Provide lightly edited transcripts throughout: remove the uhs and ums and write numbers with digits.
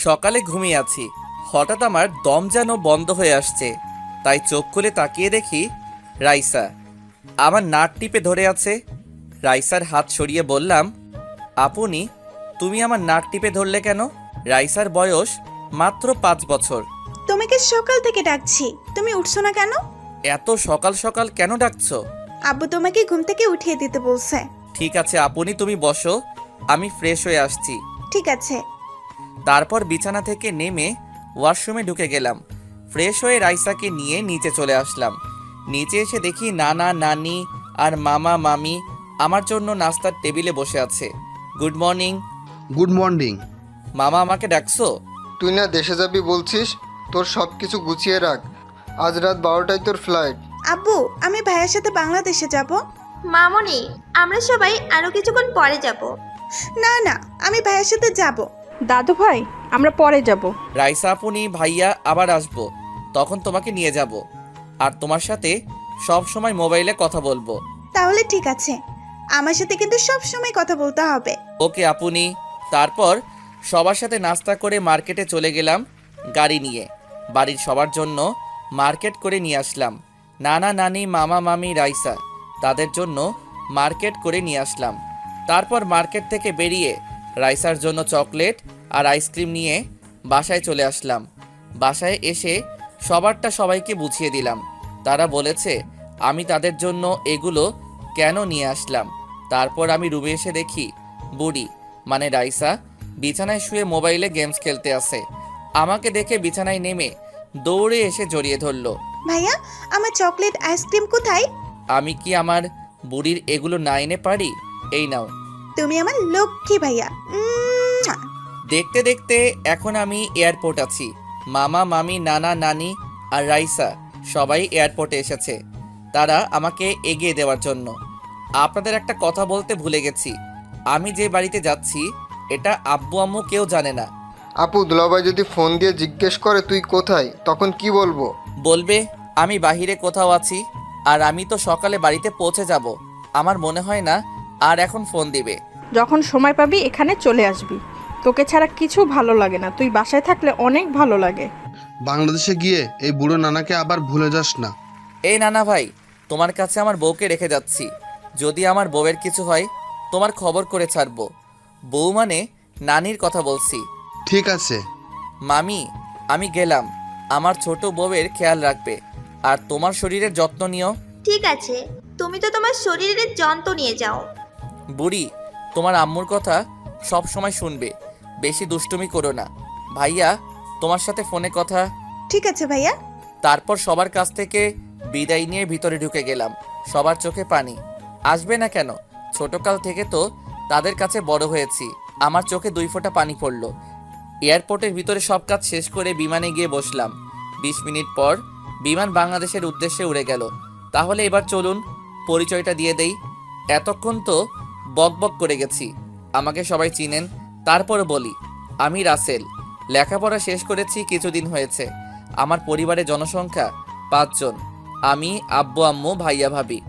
সকালে ঘুমিয়ে আছি, হঠাৎ আমার দম যেন বন্ধ হয়ে আসছে। তাই চোখ খুলে তাকিয়ে দেখি রাইসা আমার নাক টিপে ধরে আছে। রাইসার হাত সরিয়ে বললাম, আপনি তুমি আমার নাক টিপে ধরলে কেন? রাইসার বয়স মাত্র 5 বছর। তোমাকে সকাল থেকে ডাকছি, তুমি উঠছো না কেন? এত সকাল সকাল কেন ডাকছো? আব্বু তোমাকে ঘুম থেকে উঠিয়ে দিতে বলছে। ঠিক আছে আপনি তুমি বসো, আমি ফ্রেশ হয়ে আসছি। ঠিক আছে। তারপর বিছানা থেকে নেমে ওয়াশরুমে ঢুকে গেলাম। ফ্রেশ হয়ে রাইসাকে নিয়ে নিচে চলে আসলাম। নিচে এসে দেখি নানা নানি আর মামা মামি আমার জন্য নাস্তার টেবিলে বসে আছে। Good morning. Good morning. মামা আমাকে ডাকছো? তুই না দেশে যাবি বলছিস, তোর সব কিছু গুছিয়ে রাখ। আজ রাত 12টায় তোর ফ্লাইট। আব্বু, আমি ভাইয়ের সাথে বাংলাদেশে যাব। মামনি, আমরা সবাই আরো কিছুক্ষণ পরে যাব। না না, আমি ভাইয়ের সাথে যাব। দাদু ভাই, আমরা পরে যাব। রাইসা আপনি ভাইয়া আবার আসবো, তখন তোমাকে নিয়ে যাব আর তোমার সাথে সব সময় মোবাইলে কথা বলবো। তাহলে ঠিক আছে, আমার সাথে কিন্তু সব সময় কথা বলতে হবে। ওকে আপনি। তারপর সবার সাথে নাস্তা করে মার্কেটে চলে গেলাম গাড়ি নিয়ে। বাড়ির সবার জন্য মার্কেট করে নিয়ে আসলাম। নানা নানি মামা মামি রাইসা তাদের জন্য মার্কেট করে নিয়ে আসলাম। তারপর মার্কেট থেকে বেরিয়ে রাইসার জন্য চকলেট আর আইসক্রিম নিয়ে বাসায় চলে আসলাম। বাসায় এসে সবারটা সবাইকে বুঝিয়ে দিলাম। তারা বলেছে আমি তাদের জন্য এগুলো কেন নিয়ে আসলাম। তারপর আমি রুমে এসে দেখি বুড়ি মানে রাইসা বিছানায় শুয়ে মোবাইলে গেমস খেলতে আছে। আমাকে দেখে বিছানায় নেমে দৌড়ে এসে জড়িয়ে ধরলো। ভাইয়া, আমার চকলেট আইসক্রিম কোথায়? আমি কি আমার বুড়ির এগুলো না এনে পারি? এই নাও। তুমি আমার লক্ষ্মী ভাইয়া। দেখতে দেখতে এখন আমি এয়ারপোর্ট আছি। মামা মামি নানা নানি আর রাইসা সবাই এয়ারপোর্টে এসেছে, তারা আমাকে এগিয়ে দেওয়ার জন্য। আপনাদের একটা কথা বলতে ভুলে গেছি, আমি যে বাড়িতে যাচ্ছি এটা আব্বু আম্মু কেউ জানে না। আপু, দুলাভাই যদি ফোন দিয়ে জিজ্ঞেস করে তুই কোথায়, তখন কি বলবো? বলবে আমি বাহিরে কোথাও আছি, আর আমি তো সকালে বাড়িতে পৌঁছে যাব। আমার মনে হয় না আর এখন ফোন দিবে। যখন সময় পাবি এখানে চলে আসবি। তোকে ছাড়া কিছু ভালো লাগে না, তুই বাসায় থাকলে অনেক ভালো লাগে। বাংলাদেশে গিয়ে এই বুড়ো নানাকে আবার ভুলে যাস না। এই নানা ভাই, তোমার কাছে আমার বউকে রেখে যাচ্ছি। যদি আমার বউয়ের কিছু হয় তোমার খবর করে ছাড়বো। বউ মানে নানির কথা বলছি। ঠিক আছে। মামি, আমি গেলাম। আমার ছোট বউয়ের খেয়াল রাখবে আর তোমার শরীরের যত্ন নিও। ঠিক আছে, তুমি তো তোমার শরীরের যন্ত্র নিয়ে যাও। বুড়ি, তোমার আম্মুর কথা সব সময় শুনবে, বেশি দুষ্টুমি করো না। ভাইয়া, তোমার সাথে ফোনে কথা। ঠিক আছে ভাইয়া। তারপর সবার কাছ থেকে বিদায় নিয়ে ভিতরে ঢুকে গেলাম। সবার চোখে পানি। আসবে না কেন? ছোটকাল থেকে তো তাদের কাছে বড় হয়েছি। আমার চোখে 2 ফোঁটা পানি পড়ল। এয়ারপোর্টের ভিতরে সব কাজ শেষ করে বিমানে গিয়ে বসলাম। 20 মিনিট পর বিমান বাংলাদেশের উদ্দেশ্যে উড়ে গেল। তাহলে এবার চলুন পরিচয়টা দিয়ে দেই। এতক্ষণ তো বক বক করে গেছি, আমাকে সবাই চিনেন। তারপর বলি, আমি রাসেল। লেখাপড়া শেষ করেছি কিছুদিন হয়েছে। আমার পরিবারের জনসংখ্যা 5 জন। আমি, আব্বু আম্মু, ভাইয়া ভাবি।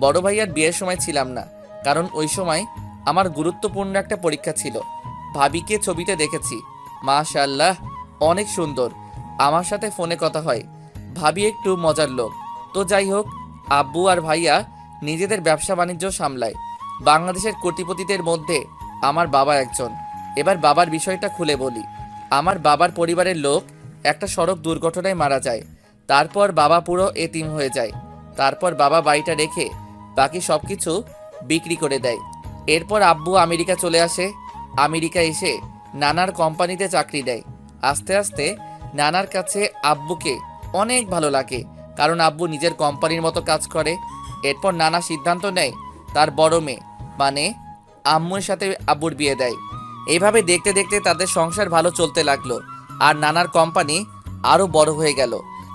বড় ভাইয়ার বিয়ের সময় ছিলাম না, কারণ ওই সময় আমার গুরুত্বপূর্ণ একটা পরীক্ষা ছিল। ভাবিকে ছবিতে দেখেছি, মাশাআল্লাহ অনেক সুন্দর। আমার সাথে ফোনে কথা হয়। ভাবি একটু মজার লোক। তো যাই হোক, আব্বু আর ভাইয়া নিজেদের ব্যবসা বাণিজ্য সামলায়। বাংলাদেশের কোটিপতিদের মধ্যে আমার বাবা একজন। এবার বাবার বিষয়টা খুলে বলি। আমার বাবার পরিবারের লোক একটা সড়ক দুর্ঘটনায় মারা যায়। তারপর বাবা পুরো এতিম হয়ে যায়। তারপর বাবা বাড়িটা রেখে বাকি সব কিছু বিক্রি করে দেয়। এরপর আব্বু আমেরিকা চলে আসে। আমেরিকা এসে নানার কোম্পানিতে চাকরি দেয়। আস্তে আস্তে নানার কাছে আব্বুকে অনেক ভালো লাগে, কারণ আব্বু নিজের কোম্পানির মতো কাজ করে। এরপর নানা সিদ্ধান্ত নেয় তার বড় মেয়ে মানে আম্মুর সাথে আব্বুর বিয়ে দেয়। এইভাবে দেখতে দেখতে তাদের সংসার ভালো চলতে লাগলো আর নানার কোম্পানি আরও বড় হয়ে গেল।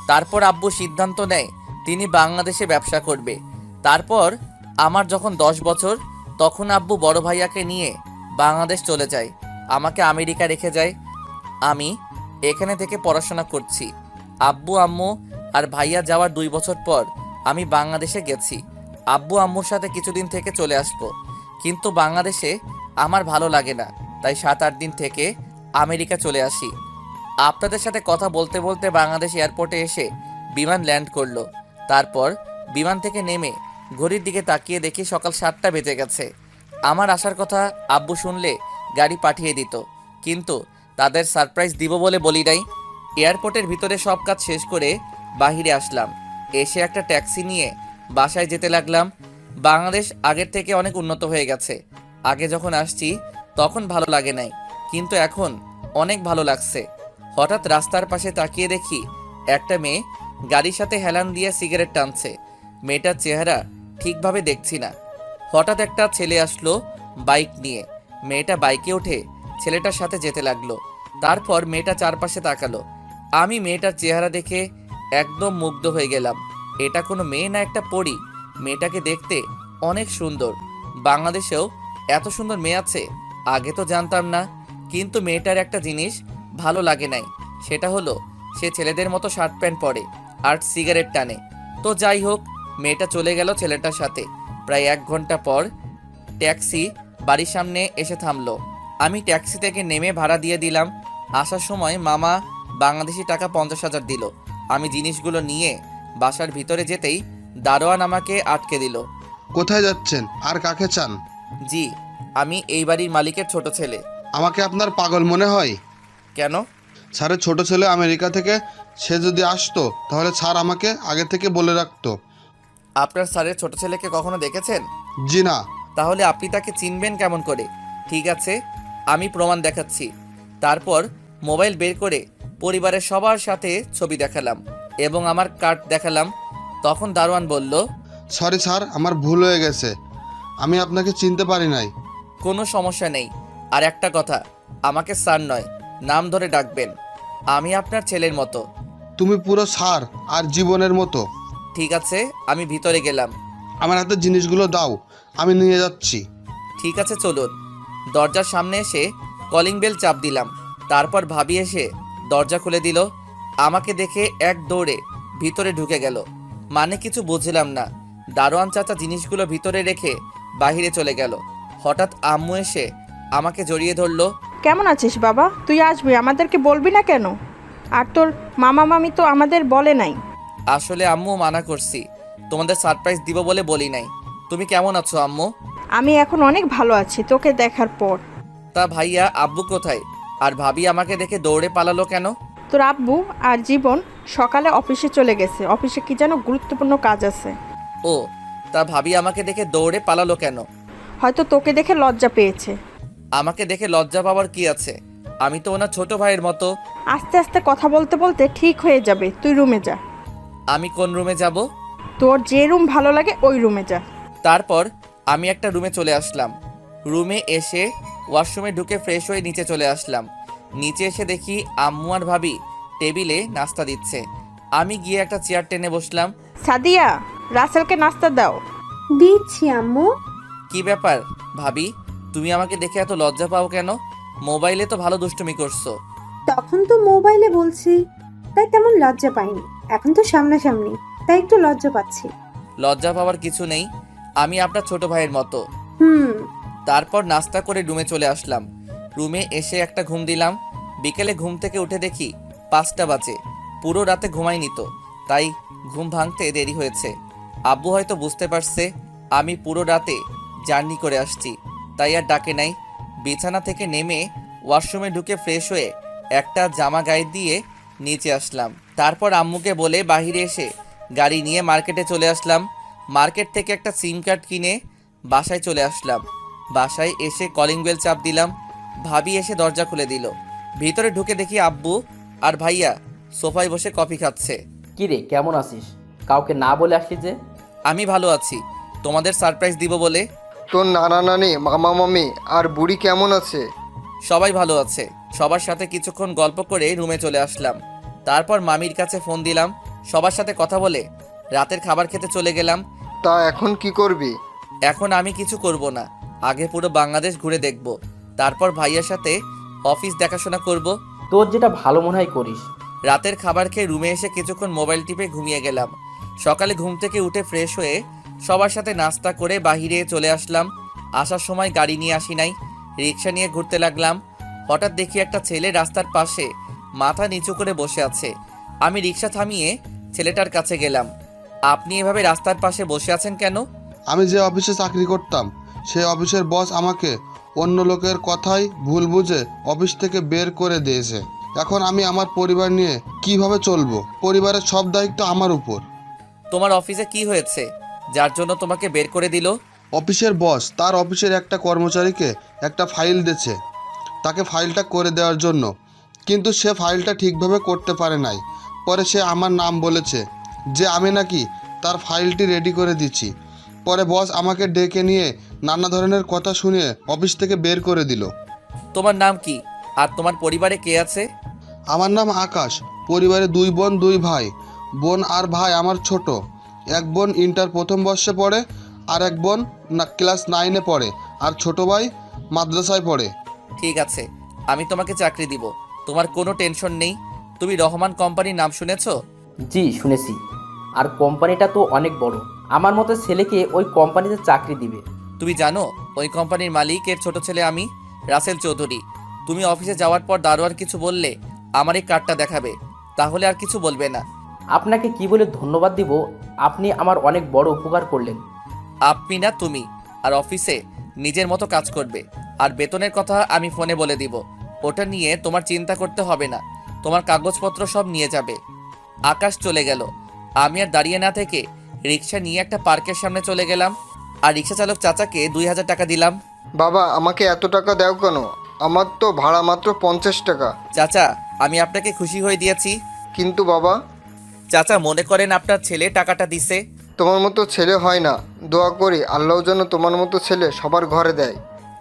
তারপর আব্বু সিদ্ধান্ত নেয় তিনি বাংলাদেশে ব্যবসা করবে। তারপর আমার যখন 10 বছর, তখন আব্বু বড় ভাইয়াকে নিয়ে বাংলাদেশ চলে যায়, আমাকে আমেরিকা রেখে যায়। আমি এখানে থেকে পড়াশোনা করছি। আব্বু আম্মু আর ভাইয়া যাওয়ার 2 বছর পর আমি বাংলাদেশে গেছি। আব্বু আম্মুর সাথে কিছুদিন থেকে চলে আসবো, কিন্তু বাংলাদেশে আমার ভালো লাগে না, তাই 7-8 দিন থেকে আমেরিকা চলে আসি। আপনাদের সাথে কথা বলতে বলতে বাংলাদেশ এয়ারপোর্টে এসে বিমান ল্যান্ড করলো। তারপর বিমান থেকে নেমে ঘড়ির দিকে তাকিয়ে দেখি সকাল 7টা বেজে গেছে। আমার আসার কথা আব্বু শুনলে গাড়ি পাঠিয়ে দিত, কিন্তু তাদের সারপ্রাইজ দিব বলে বলি নাই। এয়ারপোর্টের ভিতরে সব কাজ শেষ করে বাহিরে আসলাম। এসে একটা ট্যাক্সি নিয়ে বাসায় যেতে লাগলাম। বাংলাদেশ আগের থেকে অনেক উন্নত হয়ে গেছে। আগে যখন আসছি তখন ভালো লাগে নাই, কিন্তু এখন অনেক ভালো লাগছে। হঠাৎ রাস্তার পাশে তাকিয়ে দেখি একটা মেয়ে গাড়ির সাথে হেলান দিয়ে সিগারেট টানছে। মেয়েটার চেহারা ঠিকভাবে দেখছি না। হঠাৎ একটা ছেলে আসলো বাইক নিয়ে। মেয়েটা বাইকে উঠে ছেলেটার সাথে যেতে লাগলো। তারপর মেয়েটা চারপাশে তাকালো। আমি মেয়েটার চেহারা দেখে একদম মুগ্ধ হয়ে গেলাম। এটা কোনো মেয়ে না, একটা পরী। মেয়েটাকে দেখতে অনেক সুন্দর। বাংলাদেশেও এত সুন্দর মেয়ে আছে আগে তো জানতাম না। কিন্তু মেয়েটার একটা জিনিস ভালো লাগে নাই, সেটা হলো সে ছেলেদের মতো শার্ট প্যান্ট পরে আর সিগারেট টানে। তো যাই হোক, মেয়েটা চলে গেল ছেলেটার সাথে। প্রায় 1 ঘন্টা পর ট্যাক্সি বাড়ির সামনে এসে থামলো। আমি ট্যাক্সি থেকে নেমে ভাড়া দিয়ে দিলাম। আসার সময় মামা বাংলাদেশি টাকা 50,000 দিল। আমি জিনিসগুলো নিয়ে বাসার ভিতরে যেতেই দারোয়ান আমাকে আটকে দিল। কোথায় যাচ্ছেন আর কাকে চান? জি, আমি এই বাড়ির মালিকের ছোট ছেলে। আমাকে আপনার পাগল মনে হয়? কেন? স্যারের ছোট ছেলে আমেরিকা থেকে, সে যদি আসতো তাহলে স্যার আমাকে আগে থেকে বলে রাখতো। আপনার স্যারের ছোট ছেলেকে কখনো দেখেছেন? জি না। তাহলে আপনি তাকে চিনবেন কেমন করে? ঠিক আছে, আমি প্রমাণ দেখাচ্ছি। তারপর মোবাইল বের করে পরিবারের সবার সাথে ছবি দেখালাম এবং আমার কার্ড দেখালাম। তখন দারোয়ান বলল, সরি স্যার, আমার ভুল হয়ে গেছে, আমি আপনাকে চিনতে পারি নাই। কোনো সমস্যা নেই। আর একটা কথা, আমাকে স্যার নয়, নাম ধরে ডাকবেন। আমি আপনার ছেলের মতো। তুমি পুরো স্যার আর জীবনের মতো। ঠিক আছে, আমি ভিতরে গেলাম। আমার হাতে জিনিসগুলো দাও, আমি নিয়ে যাচ্ছি। ঠিক আছে, চলুন। দরজার সামনে এসে কলিং বেল চাপ দিলাম। তারপর ভাবি এসে দরজা খুলে দিল। আমাকে দেখে এক দৌড়ে ভিতরে ঢুকে গেল। মানে কিছু বুঝলাম না। দারোয়ান চাচা জিনিসগুলো ভিতরে রেখে বাইরে চলে গেল। হঠাৎ আম্মু এসে আমাকে জড়িয়ে ধরলো। কেমন আছিস বাবা? তুই আসবি, আমাদেরকে বলবি না কেন? আর তোর মামা মামি তো আমাদের বলে নাই। আসলে আম্মু মানা করছি, তোমাদের সারপ্রাইজ দিব বলে বলি নাই। তুমি কেমন আছো আম্মু? আমি এখন অনেক ভালো আছি তোকে দেখার পর। তা ভাইয়া আব্বু কোথায়? আর ভাবি আমাকে দেখে দৌড়ে পালালো কেন? তোর আব্বু আর জীবন সকালে অফিসে চলে গেছে, অফিসে কি যেন গুরুত্বপূর্ণ কাজ আছে। ও, তা ভাবি আমাকে দেখে দৌড়ে পালালো কেন? হয়তো তোকে দেখে লজ্জা পেয়েছে। আমাকে দেখে লজ্জা পাওয়ার কি আছে? আমি তো ওনার ছোট ভাইয়ের মতো। আস্তে আস্তে কথা বলতে বলতে ঠিক হয়ে যাবে, তুই রুমে যা। আমি কোন রুমে যাব? তোর যে রুম ভালো লাগে ওই রুমে যা। তারপর আমি একটা রুমে চলে আসলাম। রুমে এসে ওয়াশরুমে ঢুকে ফ্রেশ হয়ে নিচে চলে আসলাম। নিচে এসে দেখি আম্মু আর ভাবি টেবিলে নাস্তা দিচ্ছে। আমি গিয়ে একটা চেয়ার টেনে বসলাম। সাদিয়া, রাসেলকে নাস্তা দাও। দিচ্ছি আম্মু। কি ব্যাপার ভাবি, তুমি আমাকে দেখে এত লজ্জা পাও কেন? মোবাইলে তো ভালো দুষ্টুমি করছো। তখন তো মোবাইলে বলছি, তাই তেমন লজ্জা পাইনি। এখন তো সামনাসামনি, তাই একটু লজ্জা পাচ্ছি। লজ্জা পাওয়ার কিছু নেই, আমি আপনার ছোট ভাইয়ের মতো। হুম। তারপর নাস্তা করে রুমে চলে আসলাম। রুমে এসে একটা ঘুম দিলাম। বিকেলে ঘুম থেকে উঠে দেখি 5টা বাজে। পুরো রাতে ঘুমাইনি তো, তাই ঘুম ভাঙতে দেরি হয়েছে। আব্বু হয়তো বুঝতে পারছে আমি পুরো রাতে জার্নি করে আসছি, তাই আর ডাকে নাই। বিছানা থেকে নেমে ওয়াশরুমে ঢুকে ফ্রেশ হয়ে একটা জামা গায়ে দিয়ে নিচে আসলাম। তারপর আম্মুকে বলে বাইরে এসে গাড়ি নিয়ে মার্কেটে চলে আসলাম। মার্কেট থেকে একটা সিম কার্ড কিনে বাসায় চলে আসলাম। বাসায় এসে কলিং বেল চাপ দিলাম। ভাবি এসে দরজা খুলে দিল। ভিতরে ঢুকে দেখি আব্বু আর ভাইয়া সোফায় বসে কফি খাচ্ছে। কিরে, কেমন আছিস? কাউকে না বলে আসলি যে? আমি ভালো আছি, তোমাদের সারপ্রাইজ দিব বলে। তোর নানা নানি, মামা মামি আর বুড়ি কেমন আছে? সবাই ভালো আছে। সবার সাথে কিছুক্ষণ গল্প করে রুমে চলে আসলাম। তারপর মামির কাছে ফোন দিলাম। সবার সাথে কথা বলে রাতের খাবার খেতে চলে গেলাম। তা এখন কি করবি? এখন আমি কিছু করব না, আগে পুরো বাংলাদেশ ঘুরে দেখব। তারপর ভাইয়ার সাথে অফিস দেখাশোনা করব। তোর যেটা ভালো মনে হয় করিস। রাতের খাবার খেয়ে রুমে এসে কিছুক্ষণ মোবাইল টিপে ঘুমিয়ে গেলাম। সকালে ঘুম থেকে উঠে ফ্রেশ হয়ে সবার সাথে নাস্তা করে বাহিরে চলে আসলাম। আসার সময় গাড়ি নিয়ে আসি নাই, রিক্সা নিয়ে ঘুরতে লাগলাম। হঠাৎ দেখি একটা ছেলে রাস্তার পাশে মাথা নিচু করে বসে আছে। আমি রিক্সা থামিয়ে ছেলেটার কাছে গেলাম। আপনি এভাবে রাস্তার পাশে বসে আছেন কেন? আমি যে অফিসে চাকরি করতাম সেই অফিসের বস আমাকে অন্য লোকের কথাই ভুল বুঝে অফিস থেকে বের করে দিয়েছে। এখন আমি আমার পরিবার নিয়ে কিভাবে চলবো? পরিবারের সব দায়িত্ব আমার উপর। তোমার অফিসে কি হয়েছে যার জন্য তোমাকে বের করে দিল? অফিসের বস তার অফিসের একটা কর্মচারীকে একটা ফাইল দিয়েছে, তাকে ফাইলটা করে দেওয়ার জন্য, কিন্তু সে ফাইলটা ঠিকভাবে করতে পারে নাই। পরে সে আমার নাম বলেছে যে আমি নাকি তার ফাইলটি রেডি করে দিচ্ছি। পরে বস আমাকে ডেকে নিয়ে নানা ধরনের কথা শুনিয়ে অফিস থেকে বের করে দিল। তোমার নাম কি আর তোমার পরিবারে কে আছে? আমার নাম আকাশ। পরিবারে 2 বোন 2 ভাই। বোন আর ভাই আমার ছোট। এক বোন ইন্টার প্রথম বর্ষে পড়ে, আর এক বোন ক্লাস 9-এ পড়ে, আর ছোট ভাই মাদ্রাসায় পড়ে। ঠিক আছে, আমি তোমাকে চাকরি দিব, তোমার কোনো টেনশন নেই। তুমি রহমান কোম্পানির নাম শুনেছো? জি শুনেছি, আর কোম্পানিটা তো অনেক বড়। আমার মতো ছেলেকে ওই কোম্পানিতে চাকরি দিবে। তুমি জানো ওই কোম্পানির মালিকের ছোট ছেলে আমি, রাসেল চৌধুরী। তুমি অফিসে যাওয়ার পর দারোয়ান কিছু বললে আমার এই কার্ডটা দেখাবে, তাহলে আর কিছু বলবে না। আপনাকে কি বলে ধন্যবাদ দিব? আপনি আমার অনেক বড় উপকার করলেন। আপনি না তুমি, আর অফিসে নিজের মতো কাজ করবে। আর বেতনের কথা আমি ফোনে বলে দিব, ওটা নিয়ে তোমার চিন্তা করতে হবে না। তোমার কাগজপত্র সব নিয়ে যাবে। আকাশ চলে গেল। আমি আর দাঁড়িয়ে না থেকে রিক্সা নিয়ে একটা পার্কের সামনে চলে গেলাম, আর রিক্সা চালক চাচাকে 2000 টাকা দিলাম। বাবা, আমাকে এত টাকা দাও কেন? আমার তো ভাড়া মাত্র 50 টাকা। চাচা, আমি আপনাকে খুশি হয়ে দিয়েছি। কিন্তু বাবা, চাচা মনে করেন আপনার ছেলে টাকাটা দিছে। তোমার মতো ছেলে হয় না। দোয়া করি আল্লাহ যেন তোমার মতো ছেলে সবার ঘরে দেয়।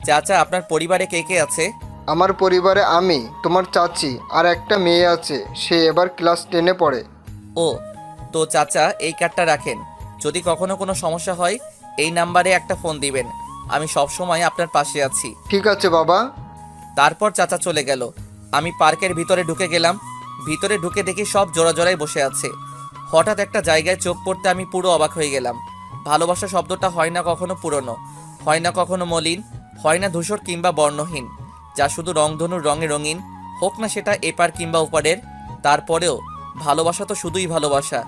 চাচা, আপনার পরিবারে কে কে আছে? আমার পরিবারে আমি, তোমার চাচি আর একটা মেয়ে আছে, সে এবার ক্লাস 10-এ পড়ে। ও, তো চাচা এই কার্ডটা রাখেন। যদি কখনো কোনো সমস্যা হয় এই নাম্বারে একটা ফোন দিবেন, আমি সব সময় আপনার পাশে আছি। ঠিক আছে বাবা। তারপর চাচা চলে গেল। আমি পার্কের ভিতরে ঢুকে গেলাম। ভিতরে ঢুকে দেখি সব জোড়া জোড়ায় বসে আছে। হঠাৎ একটা জায়গায় চোখ পড়তে আমি পুরো অবাক হয়ে গেলাম। ভালোবাসা শব্দটা হয় না কখনো পুরনো, হয় না কখনো মলিন, হয় না ধূসর কিংবা বর্ণহীন, যা শুধু রংধনুর রঙে রঙিন, হোক না সেটা এপার কিংবা ওপারের। তারপরেও ভালোবাসা তো শুধুই ভালোবাসা।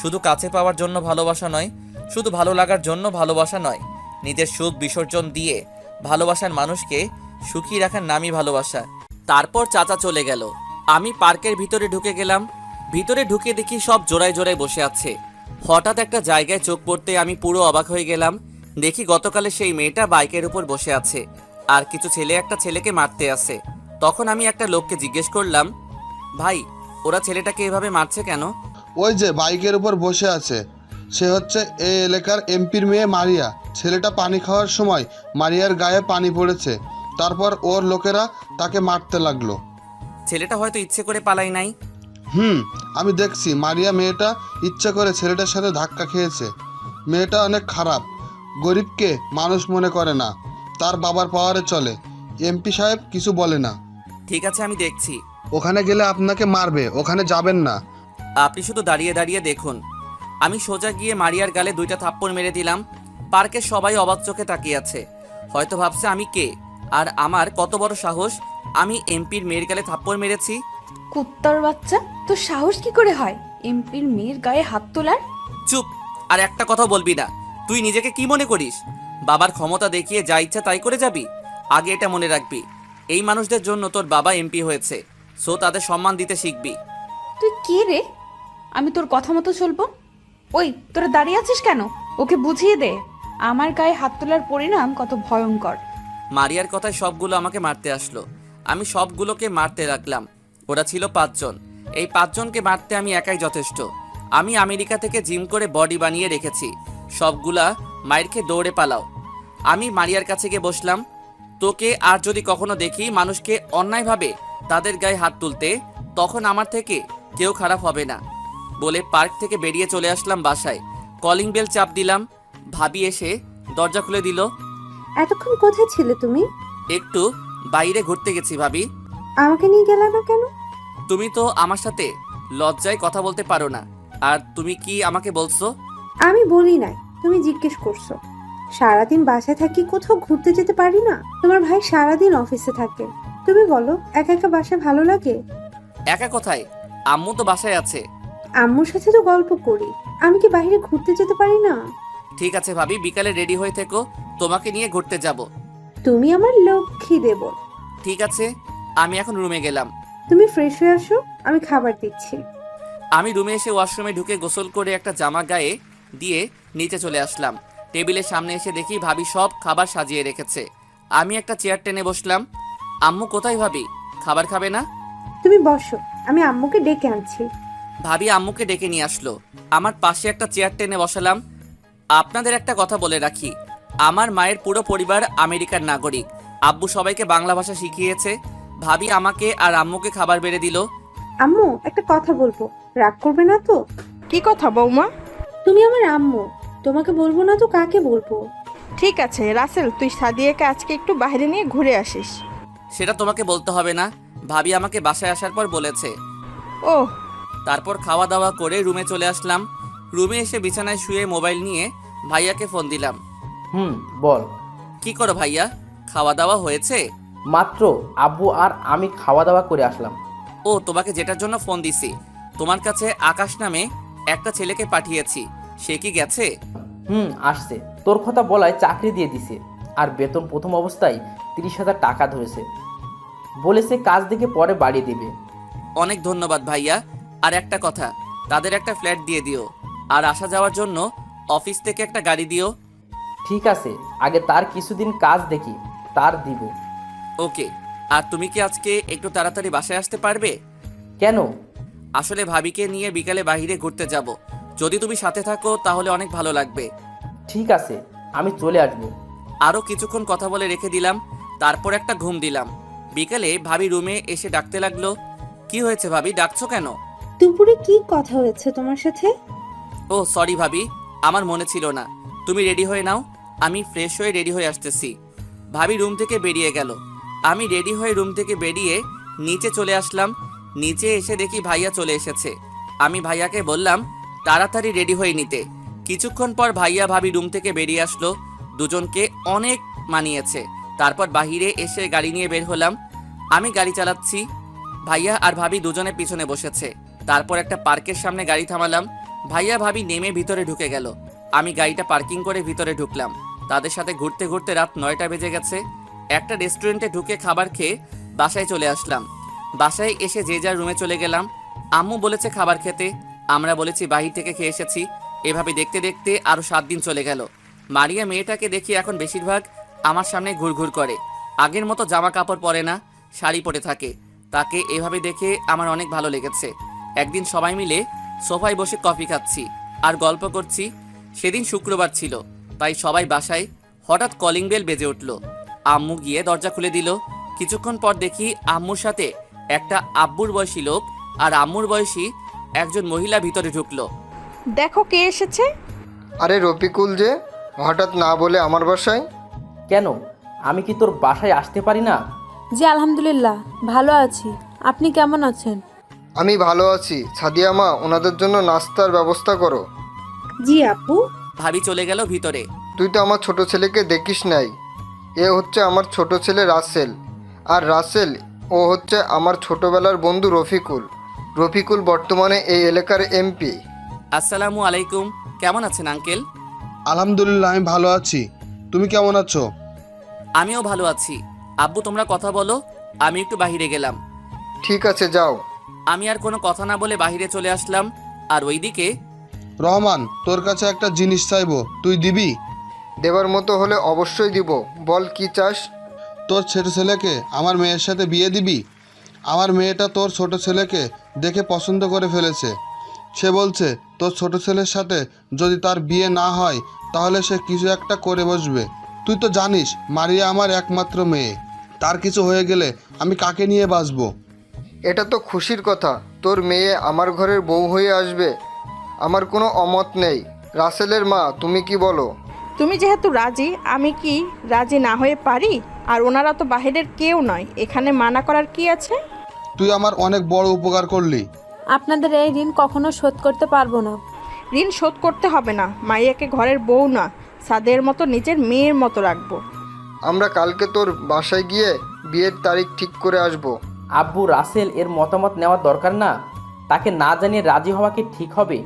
শুধু কাছে পাওয়ার জন্য ভালোবাসা নয়, শুধু ভালো লাগার জন্য ভালোবাসা নয়। নিজের সুখ বিসর্জন দিয়ে ভালোবাসার মানুষকে সুখী রাখার নামই ভালোবাসা। তারপর চাচা চলে গেল। আমি পার্কের ভিতরে ঢুকে গেলাম। ভিতরে ঢুকে দেখি সব জোড়ায় জোড়ায় বসে আছে। হঠাৎ একটা জায়গায় চোখ পড়তে আমি পুরো অবাক হয়ে গেলাম। দেখি গতকালে সেই মেয়েটা বাইকের উপর বসে আছে, আর কিছু ছেলে একটা ছেলেকে মারতে আসে। তখন আমি একটা লোককে জিজ্ঞেস করলাম, ভাই, ওরা ছেলেটাকে এভাবে মারছে কেন? ওই যে বাইকের উপর বসে আছে, সে হচ্ছে এই এলাকার এমপির মেয়ে মারিয়া। ছেলেটা পানি খাওয়ার সময় মারিয়ার গায়ে পানি পড়েছে, তারপর ওর লোকেরা তাকে মারতে লাগলো। ছেলেটা হয়তো ইচ্ছে করে পালাই নাই। আমি দেখছি মারিয়া মেয়েটা ইচ্ছা করে ছেলেটার সাথে ধাক্কা খেয়েছে। মেয়েটা অনেক খারাপ, গরিবকে মানুষ মনে করে না, তার বাবার পাওয়ারে চলে। এমপি সাহেব কিছু বলে না। ঠিক আছে, আমি দেখছি। ওখানে গেলে আপনাকে মারবে, ওখানে যাবেন না। আপনি শুধু দাঁড়িয়ে দাঁড়িয়ে দেখুন। আমি সোজা গিয়ে মারিয়ার গালে 2টা থাপ্পড় মেরে দিলাম। পার্কের সবাই অবাক চোখে তাকিয়ে আছে, হয়তো ভাবছে আমি কে আর আমার কত বড় সাহস আমি এমপির মেয়ের গালে থাপ্পড় মেরেছি। কুত্তার বাচ্চা, তোর সাহস কি করে হয় এমপির মেয়ের গায়ে হাত তোলার? চুপ, আর একটা কথা বলবি না। তুই নিজেকে কি মনে করিস? বাবার ক্ষমতা দেখিয়ে যা ইচ্ছা তাই করে যাবি? আগে এটা মনে রাখবি, এই মানুষদের জন্য তোর বাবা এমপি হয়েছে, সো তাদের সম্মান দিতে শিখবি। তুই কে রে? আমি তোর কথা মতো চলবো? ওই, তোরা দাঁড়িয়ে আছিস কেন? ওকে বুঝিয়ে দে আমার গায়ে হাত তোলার পরিণাম কত ভয়ঙ্কর। মারিয়ার কথায় সবগুলো আমাকে মারতে আসলো। আমি সবগুলোকে মারতে লাগলাম। ওরা ছিল 5 জন। এই 5 জনকে মারতে আমি একাই যথেষ্ট। আমি আমেরিকা থেকে জিম করে বডি বানিয়ে রেখেছি। সবগুলা মায়ের খেয়ে দৌড়ে পালাও। আমি মারিয়ার কাছে গিয়ে বসলাম। তোকে আর যদি কখনো দেখি মানুষকে অন্যায়ভাবে তাদের গায়ে হাত তুলতে, তখন আমার থেকে কেউ খারাপ হবে না বলে পার্ক থেকে বেরিয়ে চলে আসলাম বাসায়। কলিং বেল চাপ দিলাম। ভাবি এসে দরজা খুলে দিল। এতক্ষণ কোথায় ছিলে তুমি? একটু বাইরে ঘুরতে গেছি ভাবি। আমাকে নিয়ে গেলে না কেন? তুমি তো আমার সাথে লজ্জায় কথা বলতে পারো না, আর তুমি কি আমাকে বলছো? আমি বলি নাই, তুমি জিজ্ঞেস করছো। সারাদিন বাসায় থাকি, কোথাও ঘুরতে যেতে পারি না? তোমার ভাই সারাদিন অফিসে থাকে। তুমি বলো, একা একা বাসায় ভালো লাগে? একা কোথায়? আম্মু তো বাসায় আছে। আম্মুর সাথে তো গল্প করি, আমি কি বাইরে ঘুরতে যেতে পারি না? ঠিক আছে ভাবি, বিকালে রেডি হয়ে থেকো, তোমাকে নিয়ে ঘুরতে যাব। তুমি আমার লক্ষ্মী দেব। ঠিক আছে, আমি এখন রুমে গেলাম। তুমি ফ্রেশ হয়ে আসো, আমি খাবার দিচ্ছি। আমি রুমে এসে ওয়াশরুমে ঢুকে গোসল করে একটা জামা গায়ে দিয়ে নিচে চলে আসলাম। টেবিলের সামনে এসে দেখি ভাবি সব খাবার সাজিয়ে রেখেছে। আমি একটা চেয়ার টেনে বসলাম। আম্মু কোথায় ভাবি? খাবার খাবে না? তুমি বসো, আমি আম্মুকে ডেকে আনছি। ভাবি আম্মুকে ডেকে নিয়ে আসলো। আমার পাশে একটা চেয়ার টেনে বসালাম। আপনাদের একটা কথা বলে রাখি, আমার মায়ের পুরো পরিবার আমেরিকার নাগরিক। আব্বু সবাইকে বাংলা ভাষা শিখিয়েছে। ভাবি আমাকে আর আম্মুকে খাবার বেড়ে দিল। আম্মু, একটা কথা বলবো, রাগ করবে না তো? কি কথা বৌমা? তুমি আমার আম্মু, তোমাকে বলবো না তো কাকে বলবো? ঠিক আছে রাসেল, তুই সাদিয়াকে আজকে একটু বাইরে নিয়ে ঘুরে আসিস। সেটা তোমাকে বলতে হবে না, ভাবি আমাকে বাসায় আসার পর বলেছে। ও, তারপর খাওয়া দাওয়া করে রুমে চলে আসলাম। রুমে এসে বিছানায় শুয়ে মোবাইল নিয়ে ভাইয়াকে ফোন দিলাম। বল। কি করো ভাইয়া? খাওয়া দাওয়া হয়েছে? মাত্র আব্বু আর আমি খাওয়া দাওয়া করে আসলাম। ও, তোমাকে যেটার জন্য ফোন দিছি, তোমার কাছে আকাশ নামে একটা ছেলেকে পাঠিয়েছি, সে কি গেছে? আসছে। তোর কথা বলায় চাকরি দিয়ে দিছে, আর বেতন প্রথম অবস্থায় 30,000 টাকা ধরেছে। বলেছে কাজ দেখে পরে বাড়িয়ে দেবে। অনেক ধন্যবাদ ভাইয়া। আর একটা কথা, তাদের একটা ফ্ল্যাট দিয়ে দিও, আর আসা যাওয়ার জন্য অফিস থেকে একটা গাড়ি দিও। ঠিক আছে, আগে তার কিছুদিন কাজ দেখি, তার দিব। ওকে। আর তুমি কি আজকে একটু তাড়াতাড়ি বাসায় আসতে পারবে? কেন? আসলে ভাবিকে নিয়ে বিকালে বাইরে ঘুরতে যাব, যদি তুমি সাথে থাকো তাহলে অনেক ভালো লাগবে। ঠিক আছে, আমি চলে আসবো। আরও কিছুক্ষণ কথা বলে রেখে দিলাম, তারপর একটা ঘুম দিলাম। বিকালে ভাবি রুমে এসে ডাকতে লাগলো। কি হয়েছে ভাবি, ডাকছো কেন? দুপুরে কি কথা হয়েছে তোমার সাথে? ও সরি ভাবি, আমার মনে ছিল না। তুমি রেডি হয়ে নাও, আমি ফ্রেশ হয়ে রেডি হয়ে আসতেছি। ভাবি রুম থেকে বেরিয়ে গেল। আমি রেডি হয়ে রুম থেকে বেরিয়ে নিচে চলে আসলাম। নিচে এসে দেখি ভাইয়া চলে এসেছে। আমি ভাইয়াকে বললাম তাড়াতাড়ি রেডি হয়ে নিতে। কিছুক্ষণ পর ভাইয়া ভাবি রুম থেকে বেরিয়ে আসলো। দুজনকে অনেক মানিয়েছে। তারপর বাহিরে এসে গাড়ি নিয়ে বের হলাম। আমি গাড়ি চালাচ্ছি, ভাইয়া আর ভাবি দুজনে পিছনে বসেছে। তারপর একটা পার্কের সামনে গাড়ি থামালাম। ভাইয়া ভাবি নেমে ভিতরে ঢুকে গেল। আমি গাড়িটা পার্কিং করে ভিতরে ঢুকলাম। তাদের সাথে ঘুরতে ঘুরতে রাত 9টা বেজে গেছে। একটা রেস্টুরেন্টে ঢুকে খাবার খেয়ে বাসায় চলে আসলাম। বাসায় এসে যে যার রুমে চলে গেলাম। আম্মু বলেছে খাবার খেতে, আমরা বলেছি বাহির থেকে খেয়ে এসেছি। এভাবে দেখতে দেখতে আরও 7 দিন চলে গেল। মারিয়া মেয়েটাকে দেখি এখন বেশিরভাগ আমার সামনে ঘুরঘুর করে। আগের মতো জামা কাপড় পরে না, শাড়ি পরে থাকে। তাকে এভাবে দেখে আমার অনেক ভালো লেগেছে। একদিন সবাই মিলে সোফায় বসে কফি খাচ্ছি আর গল্প করছি। সেদিন শুক্রবার ছিল, তাই সবাই বাসায়। হঠাৎ কলিং বেল বেজে উঠল। আম্মু গিয়ে দরজা খুলে দিল। কিছুক্ষণ পর দেখি আম্মুর সাথে একটা আব্বুর বয়সী লোক আর আম্মুর বয়সী একজন মহিলা ভিতরে ঢুকলো। দেখো কে এসেছে। আরে রফিকুল যে, হঠাৎ না বলে আমার বাসায়? কেন, আমি কি তোর বাসায় আসতে পারি না? জি আলহামদুলিল্লাহ ভালো আছি, আপনি কেমন আছেন? আমি ভালো আছি। সাদিয়া মা, ওনাদের জন্য নাস্তার ব্যবস্থা করো। জি আপু। ভাবি চলে গেল ভিতরে। তুই তো আমার ছোট ছেলেকে দেখিস নাই। এ হচ্ছে আমার ছোট ছেলে রাসেল, আর রাসেল ও হচ্ছে আমার ছোটবেলার বন্ধু রফিকুল। রফিকুল বর্তমানে এই এলাকার এমপি। আসসালামু আলাইকুম, কেমন আছেন আঙ্কেল? আলহামদুলিল্লাহ, আমি ভালো আছি। তুমি কেমন আছো? আমিও ভালো আছি। আব্বু তোমরা কথা বলো, আমি একটু বাইরে গেলাম। ঠিক আছে, যাও। আমি আর কোনো কথা না বলে বাইরে চলে আসলাম। আর ওইদিকে রহমান, তোর কাছে একটা জিনিস চাইবো, তুই দিবি? দেবার মতো হলে অবশ্যই দিব, বল কি চাস? তোর ছোট ছেলেকে আমার মেয়ের সাথে বিয়ে দিবি? আমার মেয়েটা তোর ছোট ছেলেকে দেখে পছন্দ করে ফেলেছে। সে বলছে তোর ছোট ছেলের সাথে যদি তার বিয়ে না হয় তাহলে সে কিছু একটা করে বসবে। তুই তো জানিস মারিয়া আমার একমাত্র মেয়ে, তার কিছু হয়ে গেলে আমি কাকে নিয়ে বাঁচবো? এটা তো খুশির কথা, তোর মেয়ে আমার ঘরের বউ হয়ে আসবে। আমার কোনো অমত নেই। রাসেলের মা, তুমি কি বলো? তুমি যেহেতু রাজি, আমি কি রাজি না হয়ে পারি? আর ওনারা তো বাহিরের কেউ নয়, এখানে মানা করার কি আছে? তুই আমার অনেক বড় উপকার করলি। আপনাদের এই ঋণ কখনো শোধ করতে পারবো না। ঋণ শোধ করতে হবে না। মাইয়াকে ঘরের বউ না, সাদের মতো নিজের মেয়ের মতো রাখবো। আমরা কালকে তোর বাসায় গিয়ে বিয়ের তারিখ ঠিক করে আসব। আব্বু রাসেল এর মতামত নেওয়ার দরকার না? তাকে না জানিয়ে রাজি হওয়া কি ঠিক হবে?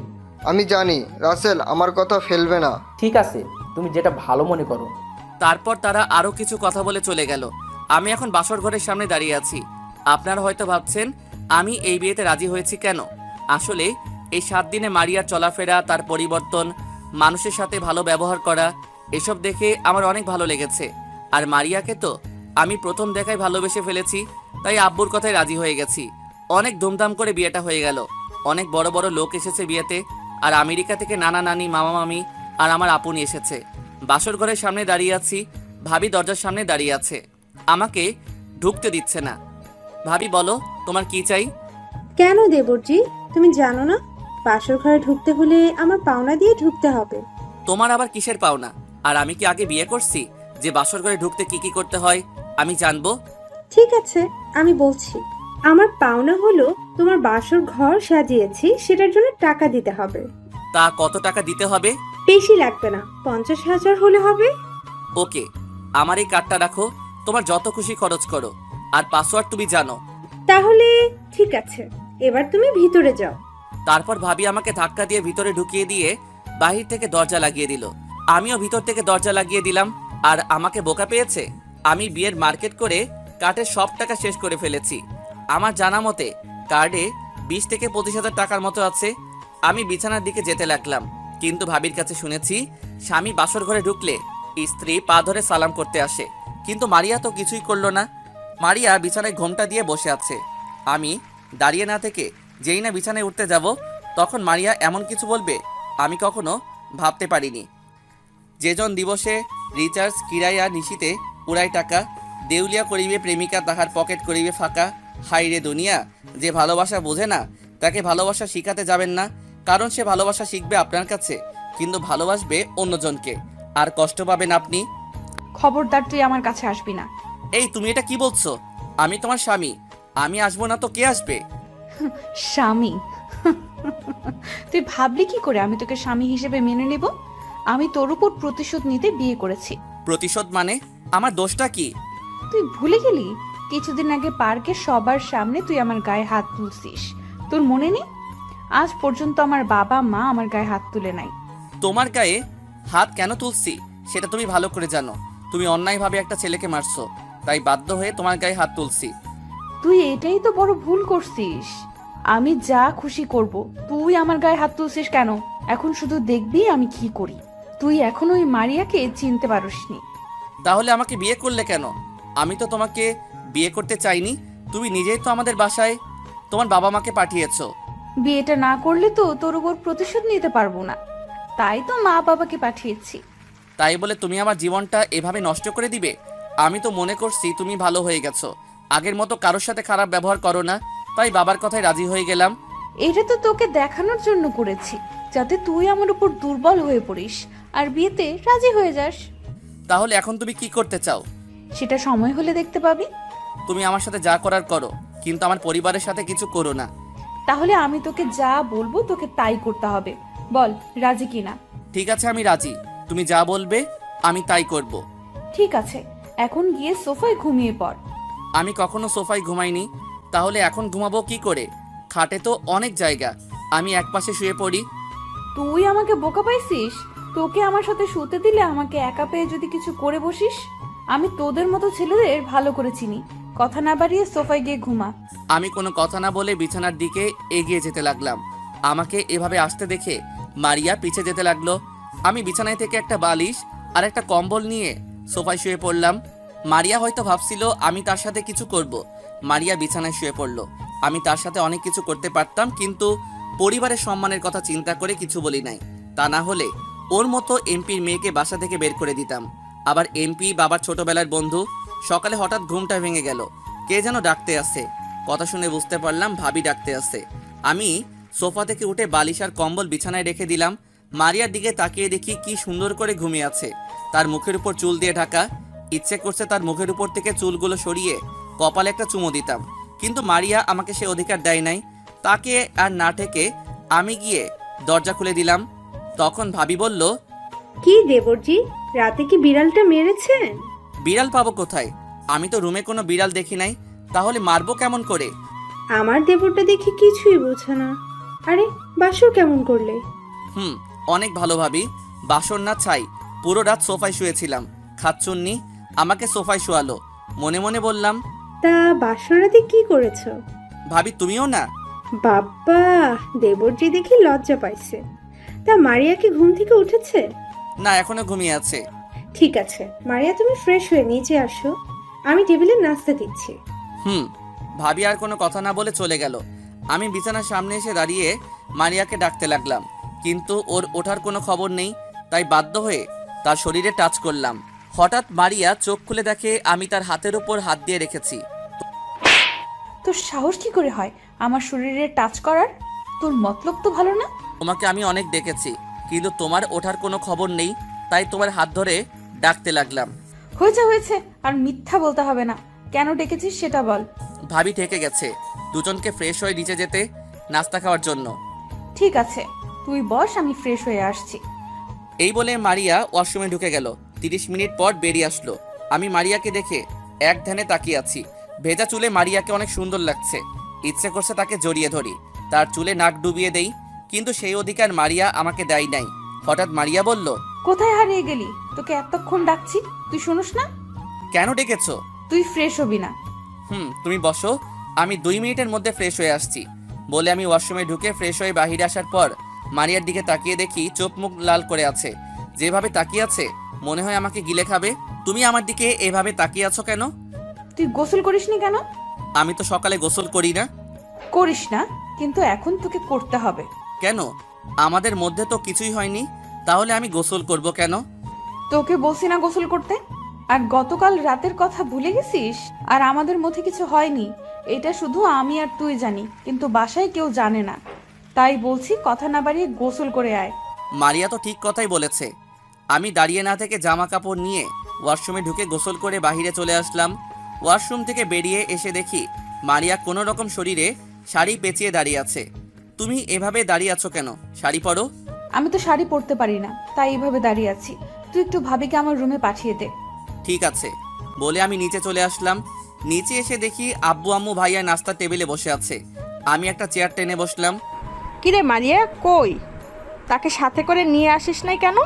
আমি জানি রাসেল আমার কথা ফেলবে না। ঠিক আছে, তুমি যেটা ভালো মনে করো। তারপর তারা আরও কিছু কথা বলে চলে গেল। আমি এখন বাসর ঘরের সামনে দাঁড়িয়ে আছি। আপনারা হয়তো ভাবছেন আমি এই বিয়েতে রাজি হয়েছি কেন। আসলে এই 7 দিনে মারিয়ার চলাফেরা, তার পরিবর্তন, মানুষের সাথে ভালো ব্যবহার করা, এসব দেখে আমার অনেক ভালো লেগেছে। আর মারিয়াকে তো আমি প্রথম দেখায় ভালোবেসে ফেলেছি, তাই আব্বুর কথায় রাজি হয়ে গেছি। অনেক ধুমধাম করে বিয়েটা হয়ে গেল। অনেক বড় বড় লোক এসেছে বিয়েতে, আর আমেরিকা থেকে নানা নানি, মামা মামি আর আমার আপুনি এসেছে। বাসর ঘরের সামনে দাঁড়িয়ে আছি, ভাবি দরজার সামনে দাঁড়িয়ে আছে, আমাকে ঢুকতে দিচ্ছে না। ভাবি বলো, তোমার কি চাই? কেন দেবরজি, তুমি জানো না বাসর ঘরে ঢুকতে হলে আমার পাওনা দিয়ে ঢুকতে হবে? তোমার আবার কিসের পাওনা? আর আমি কি আগে বিয়ে করছি যে বাসর ঘরে ঢুকতে কি কি করতে হয় আমি জানবো? ঠিক আছে, আমি বলছি। আমার পাওনা হলো তোমার বাসর ঘর সাজিয়েছি, সেটার জন্য টাকা দিতে হবে। তা কত টাকা দিতে হবে? বেশি লাগবে না, 50,000 হলে হবে। ওকে, আমার এই কার্ডটা রাখো, তোমার যত খুশি খরচ করো। আর পাসওয়ার্ড তুমি জানো। তাহলে ঠিক আছে, এবার তুমি ভিতরে যাও। তারপর ভাবি আমাকে ধাক্কা দিয়ে ভিতরে ঢুকিয়ে দিয়ে বাহির থেকে দরজা লাগিয়ে দিল। আমিও ভিতর থেকে দরজা লাগিয়ে দিলাম। আর আমাকে বোকা পেয়েছে। আমি বিয়ের মার্কেট করে কার্ডের সব টাকা শেষ করে ফেলেছি। আমার জানা মতে কার্ডে 20 থেকে 25,000 টাকার মতো আছে। আমি বিছানার দিকে যেতে লাগলাম, কিন্তু ভাবির কাছে শুনেছি স্বামী বাসর ঘরে ঢুকলে স্ত্রী পা ধরে সালাম করতে আসে। কিন্তু মারিয়া তো কিছুই করলো না। মারিয়া বিছানায় ঘোমটা দিয়ে বসে আছে। আমি দাঁড়িয়ে না থেকে যেই না বিছানায় উঠতে যাব, তখন মারিয়া এমন কিছু বলবে আমি কখনো ভাবতে পারিনি। যেজন দিবসে রিচার্জ কিরায়া নিশিতে উড়াই টাকা, দেউলিয়া করিবে প্রেমিকা তাহার পকেট করিবে ফাঁকা। হাই রে দুনিয়া, যে ভালোবাসা বোঝে না তাকে ভালোবাসা শিখাতে যাবেন না, কারণ সে ভালোবাসা শিখবে আপনার কাছে, কিন্তু ভালোবাসবে অন্যজনকে, আর কষ্ট পাবেন আপনি। খবরদার, তুই আমার কাছে আসবি না। এই তুমি এটা কি বলছো? আমি তোমার স্বামী, আমি আসবো না তো কে আসবে? স্বামী? তুই ভাবলি কি করে আমি তোকে স্বামী হিসেবে মেনে নেব? আমি তোর উপর প্রতিশোধ নিতে বিয়ে করেছি। প্রতিশোধ মানে? আমার দোষটা কি? তুই ভুলে গেলি কিছুদিন আগে পার্কে সবার সামনে তুই আমার গায়ে হাত তুলছিস? তোর মনে নেই? আজ পর্যন্ত আমার বাবা মা আমার গায়ে হাত তুলে নাই। তোমার গায়ে হাত কেন তুলছি সেটা তুমি ভালো করে জানো। তুমি অন্যায়ভাবে একটা ছেলেকে মারছো, তাই বাধ্য হয়ে তোমার গায়ে হাত তুলছি। তুই এটাই তো বড় ভুল করছিস। আমি যা খুশি করব, তুই আমার গায়ে হাত তুলছিস কেন? এখন শুধু দেখবি আমি কি করি। তুই এখনো ওই মারিয়াকে চিনতে পারিসনি। তাহলে আমাকে বিয়ে করলে কেন? আমি তো তোমাকে বিয়ে করতে চাইনি। তুমি নিজেই তো আমাদের বাসায় তোমার বাবা মাকে পাঠিয়েছো। বিয়েটা না করলে তো তোর উপর প্রতিশোধ নিতে পারবো না, তাই তো মা বাবাকে পাঠিয়েছি। তাই বলে তুমি আমার জীবনটা এভাবে নষ্ট করে দিবে? আমি তো মনে করছি তুমি ভালো হয়ে গেছো, আগের মতো কারোর সাথে খারাপ ব্যবহার করো না, তাই বাবার কথায় রাজি হয়ে গেলাম। এটা তো তোকে দেখানোর জন্য করেছি, যাতে তুই আমার উপর দুর্বল হয়ে পড়িস আর বিয়েতে রাজি হয়ে যাস। তাহলে এখন তুমি কি করতে চাও? সেটা সময় হলে দেখতে পাবি। তুমি আমার সাথে যা করার করো, কিন্তু আমার পরিবারের সাথে কিছু করো না। তাহলে আমি তোকে যা বলবো তোকে তাই করতে হবে। বল রাজি কিনা? ঠিক আছে, আমি রাজি। তুমি যা বলবে আমি তাই করব। ঠিক আছে, এখন গিয়ে সোফায় ঘুমিয়ে পড়। আমি কখনো সোফায় ঘুমাইনি, তাহলে এখন ঘুমাবো কি করে? খাটে তো অনেক জায়গা, আমি একপাশে শুয়ে পড়ি। তুই আমাকে বোকা পাইছিস? তোকে আমার সাথে শুতে দিলে আমাকে একা পেয়ে যদি কিছু করে বসিস। আমি তোদের মতো ছেলেদের ভালো করে চিনি। কথা না বাড়িয়ে সোফায় গিয়ে ঘুমা। আমি কোনো কথা না বলে বিছানার দিকে এগিয়ে যেতে লাগলাম। আমাকে এভাবে আসতে দেখে মারিয়া পিছে যেতে লাগলো। আমি বিছানায় থেকে একটা বালিশ আর একটা কম্বল নিয়ে সোফায় শুয়ে পড়লাম। মারিয়া হয়তো ভাবছিল আমি তার সাথে কিছু করব। মারিয়া বিছানায় শুয়ে পড়লো। আমি তার সাথে অনেক কিছু করতে পারতাম, কিন্তু পরিবারের সম্মানের কথা চিন্তা করে কিছু বলি নাই। তা না হলে ওর মতো এমপির মেয়েকে বাসা থেকে বের করে দিতাম। আবার এমপি বাবার ছোটবেলার বন্ধু। সকালে হঠাৎ ঘুমটা ভেঙে গেল, কে যেন ডাকতে আসে। কথা শুনে বুঝতে পারলাম ভাবি ডাকতে আসে। আমি সোফা থেকে উঠে বালিশ আর কম্বল বিছানায় রেখে দিলাম। মারিয়ার দিকে তাকিয়ে দেখি কি সুন্দর করে ঘুমিয়ে আছে, তার মুখের উপর চুল দিয়ে ঢাকা। ইচ্ছে করছে তার মুখের উপর থেকে চুলগুলো সরিয়ে কপালে একটা চুমো দিতাম, কিন্তু মারিয়া আমাকে সে অধিকার দেয় নাই। তাকে আর না ঠেকে আমি গিয়ে দরজা খুলে দিলাম। তখন ভাবি বলল, কি দেবরজি, রাতে কি বিড়ালটা মেরেছেন? বিড়াল পাবো কোথায়? আমি তো রুমে কোনো বিড়াল দেখি নাই, তাহলে মারবো কেমন করে? আমার দেবরটা দেখি কিছুই বোঝে না। আরে বাসর কেমন করলে? অনেক ভালো ভাবি। বাসর না ছাই, পুরো রাত সোফায় শুয়েছিলাম। খাচ্চুন্নি আমাকে সোফায় শোয়ালো। মনে মনে বললাম, তা বাসর রাতে কি করেছো? ভাবি তুমিও না? বাবা, দেবরজি দেখি লজ্জা পাইছে। তা মারিয়া কি ঘুম থেকে উঠেছে? না, এখনো ঘুমিয়ে আছে। ঠিক আছে মারিয়া, তুমি ফ্রেশ হয়ে নিচে আসো, আমি টেবিলে নাস্তা দিচ্ছি। ভাবি আর কোনো কথা না বলে চলে গেল। আমি বিছানার সামনে এসে দাঁড়িয়ে মারিয়াকে ডাকতে লাগলাম, কিন্তু ওর ওঠার কোনো খবর নেই। তাই বাধ্য হয়ে তার শরীরে টাচ করলাম। হঠাৎ মারিয়া চোখ খুলে দেখে আমি তার হাতের উপর হাত দিয়ে রেখেছি। তোর সাহস কি করে হয় আমার শরীরে টাচ করার? তোর মতলব তো ভালো না। তোমাকে আমি অনেক দেখেছি, কিন্তু তোমার ওঠার কোনো খবর নেই, তাই তোমার হাত ধরে ডাকতে লাগলাম। হয়েছে, আর মিথ্যা বলতে হবে না। কেন ডেকেছিস সেটা বল। ভাবি ঠেকে গেছে দুজনকে ফ্রেশ হয়ে নিচে যেতে, নাস্তা খাওয়ার জন্য। ঠিক আছে, তুই বস, আমি ফ্রেশ হয়ে আসছি। এই বলে মারিয়া ওয়াশরুমে ঢুকে গেল। 30 মিনিট পর বেরিয়ে আসলো। আমি মারিয়াকে দেখে এক ধ্যানে তাকিয়ে আছি। ভেজা চুলে মারিয়াকে অনেক সুন্দর লাগছে। ইচ্ছে করছে তাকে জড়িয়ে ধরি, তার চুলে নাক ডুবিয়ে দেই, কিন্তু সেই অধিকার মারিয়া আমাকে দেয় নাই। হঠাৎ মারিয়া বলল, কোথায় হারিয়ে গেলি? তোকে এতক্ষণ ডাকছি, তুই শুনোস না? কেন ডেকেছো? তুই ফ্রেশ হবি না? তুমি বসো, আমি 2 মিনিটের মধ্যে ফ্রেশ হয়ে আসছি। বলে আমি ওয়াশরুমে ঢুকে ফ্রেশ হয়ে বাহিরে আসার পর মারিয়ার দিকে তাকিয়ে দেখি চোখ মুখ লাল করে আছে। যেভাবে তাকিয়ে আছে মনে হয় আমাকে গিলে খাবে। তুমি আমার দিকে এভাবে তাকিয়ে আছো কেন? তুই গোসল করিসনি কেন? আমি তো সকালে গোসল করি না। করিস না, কিন্তু এখন তোকে করতে হবে। কেন? আমাদের মধ্যে তো কিছুই হয়নি, তাহলে আমি গোসল করব কেন? তোকে বলছি না গোসল করতে? আর গতকাল রাতের কথা ভুলে গেছিস? আর আমাদের মধ্যে কিছু হয়নি, এটা শুধু আমি আর তুই জানি, কিন্তু বাসায় কেউ জানে না। তাই বলছি, কথা না বাড়িয়ে গোসল করে আয়। মারিয়া তো ঠিক কথাই বলেছে। আমি দাঁড়িয়ে না থেকে জামা কাপড় নিয়ে ওয়াশরুমে ঢুকে গোসল করে বাইরে চলে আসলাম। ওয়াশরুম থেকে বেরিয়ে এসে দেখি মারিয়া কোনো রকম শরীরে শাড়ি পেঁচিয়ে দাঁড়িয়ে আছে। তুমি এভাবে দাঁড়িয়ে আছো কেন? শাড়ি পরো। আমি তো শাড়ি পরতে পারি না, তাই এভাবে দাঁড়িয়ে আছি। তুই একটু ভাবিকে আমার রুমে পাঠিয়ে দে। ঠিক আছে বলে আমি নিচে চলে আসলাম। নিচে এসে দেখি আব্বু আম্মু ভাইয়া নাস্তা টেবিলে বসে আছে। আমি একটা চেয়ার টেনে বসলাম। কিরে মারিয়া কই? তাকে সাথে করে নিয়ে আসিস নাই কেন?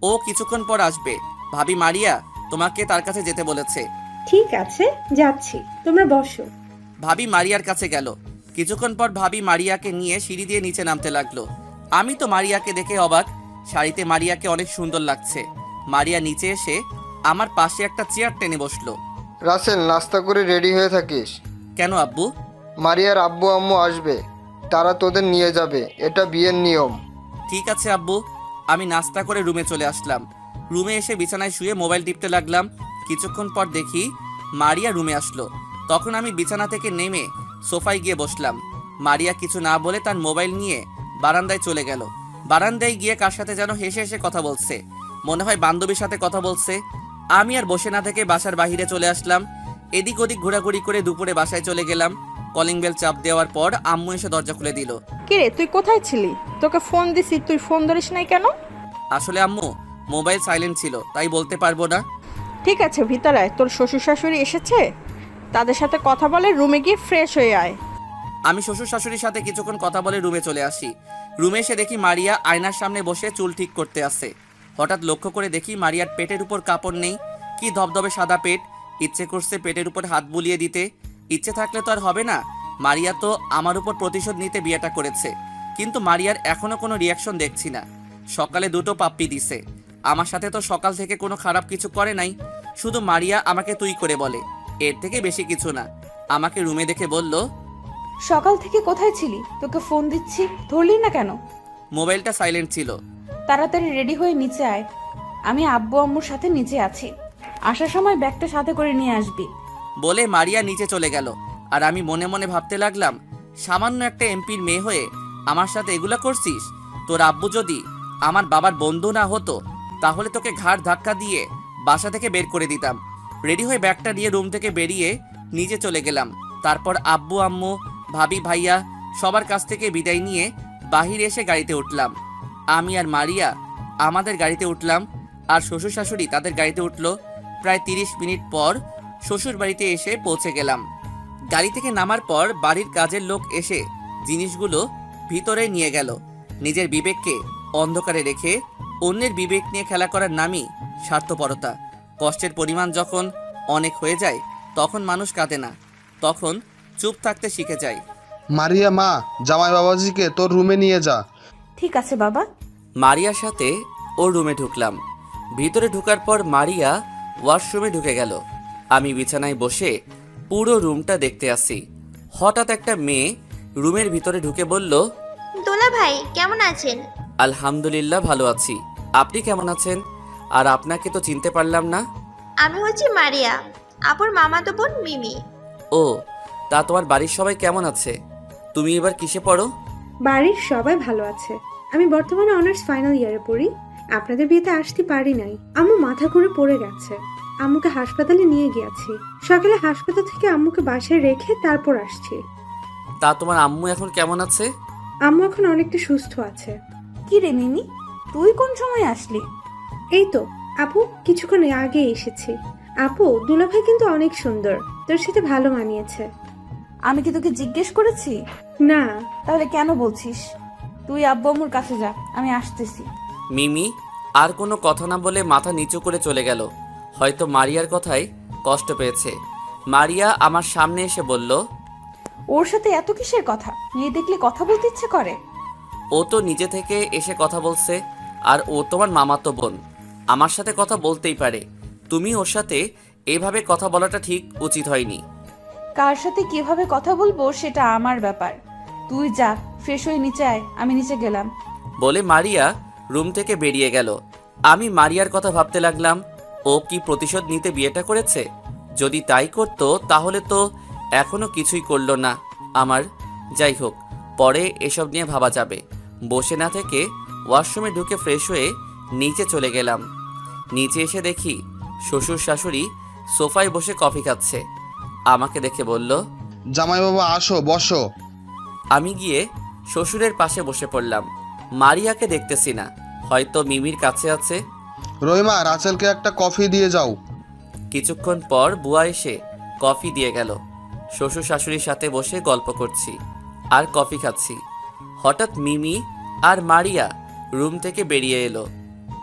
ও কিছুক্ষণ পর আসবে। ভাবি মারিয়া তোমাকে তার কাছে যেতে বলেছে। ঠিক আছে যাচ্ছি, তোমরা বসো। ভাবি মারিয়ার কাছে গেল। কিছুক্ষণ পর ভাবি মারিয়াকে নিয়ে সিঁড়ি দিয়ে নিচে নামতে লাগলো। আমি তো মারিয়াকে দেখে অবাক। শাড়িতে মারিয়াকে অনেক সুন্দর লাগছে। মারিয়া নিচে এসে আমার পাশে একটা চেয়ার টেনে বসলো। রাসেল, নাস্তা করে রেডি হয়ে থাকিস। কেন আব্বু? মারিয়ার আব্বু আম্মু আসবে, তারা তোদের নিয়ে যাবে, এটা বিয়ের নিয়ম। ঠিক আছে আব্বু। আমি নাস্তা করে রুমে চলে আসলাম। রুমে এসে বিছানায় শুয়ে মোবাইল টিপতে লাগলাম। কিছুক্ষণ পর দেখি মারিয়া রুমে আসলো। তখন আমি বিছানা থেকে নেমে সোফায় গিয়ে বসলাম। মারিয়া কিছু না বলে তার মোবাইল নিয়ে বারান্দায় চলে গেল। বারান্দায় গিয়ে কার সাথে যেন হেসে হেসে কথা বলছে, মনে হয় বান্ধবীর সাথে কথা বলছে। আমি আর বসে না থেকে বাসার বাহিরে চলে আসলাম। এদিক ওদিক ঘোরাঘুরি করে দুপুরে বাসায় চলে গেলাম। কলিং বেল চাপ দেওয়ার পর আম্মু এসে দরজা খুলে দিল। কিরে তুই কোথায় ছিলি? তোকে ফোন দিছি, তুই ফোন ধরিস নাই কেন? আসলে আম্মু মোবাইল সাইলেন্ট ছিল, তাই বলতে পারবো না। ঠিক আছে ভিতরে আয়, তোর শ্বশুর শাশুড়ি এসেছে, তাদের সাথে কথা বলে রুমে গিয়ে ফ্রেশ হয়ে আয়। আমি শ্বশুর শাশুড়ির সাথে কিছুক্ষণ কথা বলে রুমে চলে আসি। রুমে এসে দেখি মারিয়া আয়নার সামনে বসে চুল ঠিক করতে আসে। হঠাৎ লক্ষ্য করে দেখি মারিয়ার পেটের উপর কাপড় নেই, কি ধবধবে সাদা পেট। ইচ্ছে করছে পেটের উপর হাত বুলিয়ে দিতে। ইচ্ছে থাকলে তো আর হবে না। মারিয়া তো আমার উপর প্রতিশোধ নিতে বিয়েটা করেছে, কিন্তু মারিয়ার এখনো কোনো রিয়াকশন দেখছি না। সকালে 2টো পাপ্পি দিছে। আমার সাথে তো সকাল থেকে কোনো খারাপ কিছু করে নাই, শুধু মারিয়া আমাকে তুই করে বলে, এর থেকে বেশি কিছু না। আমাকে রুমে দেখে বলল, সকাল থেকে কোথায় ছিলি? তোকে ফোন দিচ্ছি, ধরলি না কেন? মোবাইলটা সাইলেন্ট ছিল। তাড়াতাড়ি রেডি হয়ে নিচে আয়, আমি আব্বু আম্মুর সাথে নিচে আছি। আসার সময় ব্যাগটা সাথে করে নিয়ে আসবি। বলে মারিয়া নিচে চলে গেল। আর আমি মনে মনে ভাবতে লাগলাম, সামান্য একটা এমপির মেয়ে হয়ে আমার সাথে এগুলা করছিস? তোর আব্বু যদি আমার বাবার বন্ধু না হতো, তাহলে তোকে ঘাড় ধাক্কা দিয়ে বাসা থেকে বের করে দিতাম। রেডি হয়ে ব্যাগটা নিয়ে রুম থেকে বেরিয়ে নিচে চলে গেলাম। তারপর আব্বু আম্মু ভাবি ভাইয়া সবার কাছ থেকে বিদায় নিয়ে বাহিরে এসে গাড়িতে উঠলাম। আমি আর মারিয়া আমাদের গাড়িতে উঠলাম, আর শ্বশুর শাশুড়ি তাদের গাড়িতে উঠলো। প্রায় 30 মিনিট পর শ্বশুর বাড়িতে এসে পৌঁছে গেলাম। গাড়ি থেকে নামার পর বাড়ির কাজের লোক এসে জিনিসগুলো ভিতরে নিয়ে গেল। নিজের বিবেককে অন্ধকারে রেখে অন্যের বিবেক নিয়ে খেলা করার নামই স্বার্থপরতা। কষ্টের পরিমাণ যখন অনেক হয়ে যায় তখন মানুষ কাঁদে না, তখন চুপ থাকতে শিখে যায়। মারিয়া মা, জামাই বাবাজিকে তোর রুমে নিয়ে যা। ঠিক আছে বাবা। মারিয়ার সাথে ওর রুমে ঢুকলাম। ভিতরে ঢোকার পর মারিয়া ওয়াশরুমে ঢুকে গেল। আমি বিছানায় বসে পুরো রুমটা দেখতে আসি। হঠাৎ একটা মেয়ে রুমের ভিতরে ঢুকে বলল, দোলা ভাই কেমন আছেন? আলহামদুলিল্লাহ ভালো আছি, আপনি কেমন আছেন? আর আপনাকে তো চিনতে পারলাম না। আমি হচ্ছি মারিয়া, আপুর মামাতো বোন মিমি। ও, তা তোমার বাড়ির সবাই কেমন আছে? তুমি এবার কিসে পড়ো? বাড়ির সবাই ভালো আছে। আমি বর্তমানে অনার্স ফাইনাল ইয়ারে পড়ি। আপনাদের বিয়েতে আসতে পারি নাই, আম্মু মাথা ঘুরে পড়ে গেছে। আম্মুকে হাসপাতালে নিয়ে গিয়েছি। সকালে হাসপাতাল থেকে আম্মুকে বাসায় রেখে তারপর আসছি। তা তোমার আম্মু এখন কেমন আছে? আম্মু এখন অনেকটা সুস্থ আছে। কি রে মিমি, তুই কোন সময় আসলি? এই তো আপু, কিছুক্ষণ আগে এসেছি। আপু, দুলাভাই কিন্তু অনেক সুন্দর, তোর সাথে ভালো মানিয়েছে। আমি কি তোকে জিজ্ঞেস করেছি? না। তাহলে কেন বলছিস? তুই আব্বু আম্মুর কাছে যা, আমি আসতেছি। মিমি আর কোনো কথা না বলে মাথা নিচু করে চলে গেল। হয়তো মারিয়ার কথায় কষ্ট পেয়েছে। মারিয়া আমার সামনে এসে বলল, ওর সাথে এত কিসের কথা? মেয়ে দেখলে কথা বলতে ইচ্ছে করে। ও তো নিজে থেকে এসে কথা বলছে, আর ও তোমার মামাতো বোন, আমার সাথে কথা বলতেই পারে। তুমি ওর সাথে এভাবে কথা বলাটা ঠিক উচিত হয়নি। কার সাথে কিভাবে কথা বলবো সেটা আমার ব্যাপার। তুই যা, ফ্রেশ হয়ে নিচে আয়, আমি নিচে গেলাম। বলে মারিয়া রুম থেকে বেরিয়ে গেল। আমি মারিয়ার কথা ভাবতে লাগলাম, ও কি প্রতিশোধ নিতে বিয়েটা করেছে? যদি তাই করতো তাহলে তো এখনো কিছুই করলো না আমার। যাই হোক, পরে এসব নিয়ে ভাবা যাবে। বসে না থেকে ওয়াশরুমে ঢুকে ফ্রেশ হয়ে নিচে চলে গেলাম। নিচে এসে দেখি শ্বশুর শাশুড়ি সোফায় বসে কফি খাচ্ছে। আমাকে দেখে বলল, জামাই বাবা আসো, বসো। আমি গিয়ে শ্বশুরের পাশে বসে পড়লাম। মারিয়াকে দেখতেছি না, হয়তো মিমির কাছে আছে। রহিমা, রাসেলকে একটা কফি দিয়ে যাও। কিছুক্ষণ পর বুয়া এসে কফি দিয়ে গেল। শ্বশুর শাশুড়ির সাথে বসে গল্প করছি আর কফি খাচ্ছি। হঠাৎ মিমি আর মারিয়া রুম থেকে বেরিয়ে এলো।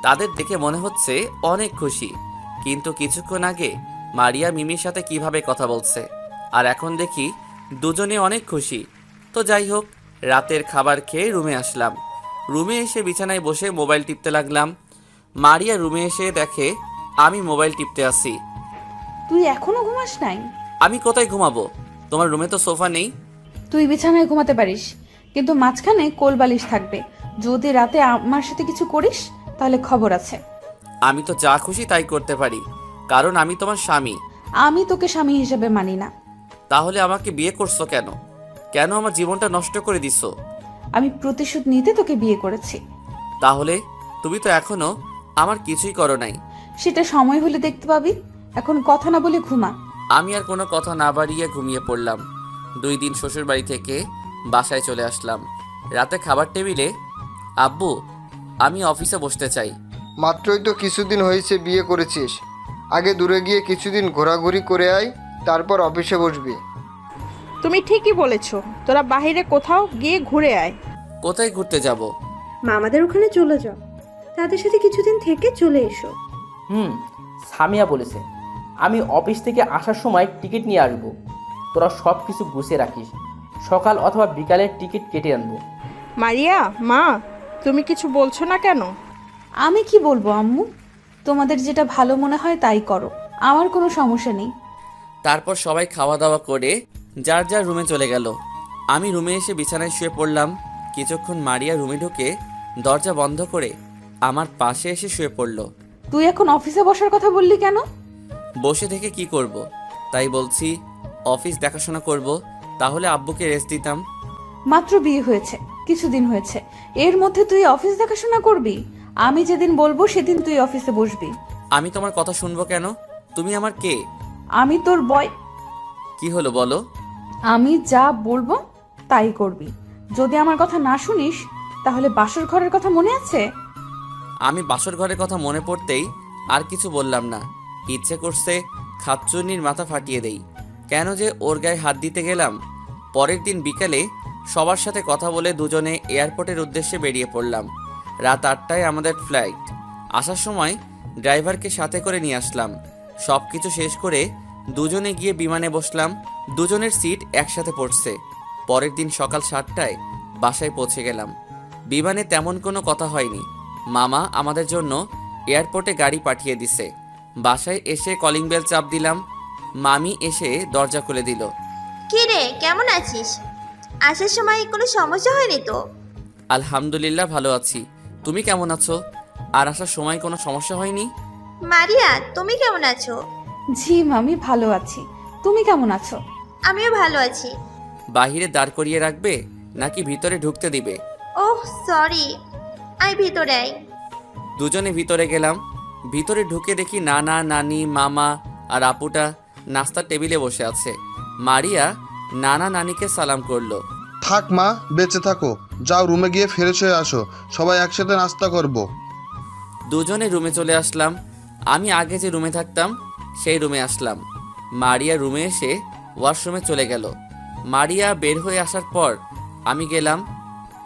তাদের দেখে মনে হচ্ছে অনেক খুশি, কিন্তু কিছুক্ষণ আগে মারিয়া মিমির সাথে কিভাবে কথা বলছে, আর এখন দেখি দুজনে অনেক খুশি। তো যাই হোক, রাতের খাবার খেয়ে রুমে আসলাম। রুমে এসে বিছানায় বসে মোবাইল টিপতে লাগলাম। মারিয়া রুমে এসে দেখে আমি মোবাইল টিপতে আসি। তুই এখনো ঘুমাস নাই? আমি কোথায় ঘুমাবো? তোমার রুমে তো সোফা নেই। তুই বিছানায় ঘুমাতে পারিস, কিন্তু মাঝখানে কোল বালিশ থাকবে। যদি রাতে আমার সাথে কিছু করিস তাহলে খবর আছে। আমি তো যা খুশি তাই করতে পারি, কারণ আমি তোমার স্বামী। আমি তোকে স্বামী হিসেবে মানি না। তাহলে আমাকে বিয়ে করছো কেন? কেন আমার জীবনটা নষ্ট করে দিছো? আমি প্রতিশোধ নিতে তোকে বিয়ে করেছি। তাহলে তুমি তো এখনো আমার কিছুই করো নাই। সেটা সময় হলে দেখতে পাবি। এখন কথা না বলে ঘুমা। আমি আর কোনো কথা না বাড়িয়ে ঘুমিয়ে পড়লাম। 2 দিন শ্বশুর বাড়ি থেকে বাসায় চলে আসলাম। রাতে খাবার টেবিলে, আব্বু আমি অফিসে বসতে চাই। মাত্রই তো কিছুদিন হয়েছে বিয়ে করেছিস। আগে দূরে গিয়ে কিছুদিন ঘোরাঘুরি করে আয়, তারপর অফিসে বসবি। তুমি ঠিকই বলেছো, তোরা বাইরে কোথাও গিয়ে ঘুরে আয়। কোথায় ঘুরতে যাব? মামাদের ওখানে চলে যাও, তাদের সাথে কিছুদিন থেকে চলে এসো। সামিয়া বলেছে আমি অফিস থেকে আসার সময় টিকিট নিয়ে আসবো। তোরা সব কিছু গুছিয়ে রাখিস, সকাল অথবা বিকালের টিকিট কেটে আনবো। মারিয়া মা, তুমি কিছু বলছো না কেন? আমি কি বলবো আম্মু? তোমাদের যেটা ভালো মনে হয় তাই করো, আমার কোনো সমস্যা নেই। তারপর সবাই খাওয়া দাওয়া করে যার যার রুমে চলে গেল। আমি রুমে এসে বিছানায় শুয়ে পড়লাম। কিছুক্ষণ মারিয়া রুমে ঢুকে দরজা বন্ধ করে আমার পাশে এসে শুয়ে পড়ল। তুই এখন অফিসে বসার কথা বললি কেন? বসে থেকে কি করব? তাই বলছি অফিস দেখাশোনা করব, তাহলে আব্বুকে রেস্ট দিতাম। মাত্র বিয়ে হয়েছে, কিছুদিন হয়েছে, এর মধ্যে তুই অফিস দেখাশোনা করবি? আমি যেদিন বলবো সেদিন তুই অফিসে বসবি। আমি তোমার কথা শুনবো কেন? তুমি আমার কে? আমি তোর বয়। কি হলো বলো? আমি যা বলবো তাই করবি। যদি আমার কথা না শুনিস তাহলে বাসর ঘরের কথা মনে আছে? আমি বাসর ঘরের কথা মনে পড়তেই আর কিছু বললাম না। ইচ্ছে করছে খাচ্চুনির মাথা ফাটিয়ে দেই। কেন যে ওর গায়ে হাত দিতে গেলাম। পরের দিন বিকালে সবার সাথে কথা বলে দুজনে এয়ারপোর্টের উদ্দেশ্যে বেরিয়ে পড়লাম। রাত 8টায় আমাদের ফ্লাইট। আসার সময় ড্রাইভারকে সাথে করে নিয়ে আসলাম। সব কিছু শেষ করে দুজনে গিয়ে বিমানে বসলাম। দুজনের সিট একসাথে পড়ছে। পরের দিন সকাল 7টায় বাসায় পৌঁছে গেলাম। বিমানে তেমন কোনো কথা হয়নি। মামা আমাদের জন্য এয়ারপোর্টে গাড়ি পাঠিয়ে দিছে। বাসায় এসে কলিং বেল চাপ দিলাম। মামি এসে দরজা খুলে দিল। কি রে, কেমন আছিস? আসার সময় কোনো সমস্যা হয়নি তো? আলহামদুলিল্লাহ ভালো আছি। তুমি কেমন আছো? আর আসার সময় কোনো সমস্যা হয়নি? মারিয়া, তুমি কেমন আছো? জি মামি, ভালো আছি। তুমি কেমন আছো? আমিও ভালো আছি। বাহিরে দাঁড় করিয়ে রাখবে নাকি ভিতরে ঢুকতে দিবে? ওহ সরি, আয় ভিতরে আয়। দুজনে ভিতরে গেলাম। ভিতরে ঢুকে দেখি নানা, নানি, মামা আর আপুটা নাস্তার টেবিলে বসে আছে। মারিয়া নানা নানিকে সালাম করলো। থাক মা, বেঁচে থাকো। যাও রুমে গিয়ে ফ্রেশ হয়ে আসো, সবাই একসাথে নাস্তা করব। দুজনে রুমে চলে আসলাম। আমি আগে যে রুমে থাকতাম সেই রুমে আসলাম। মারিয়া রুমে এসে ওয়াশরুমে চলে গেল। মারিয়া বের হয়ে আসার পর আমি গেলাম।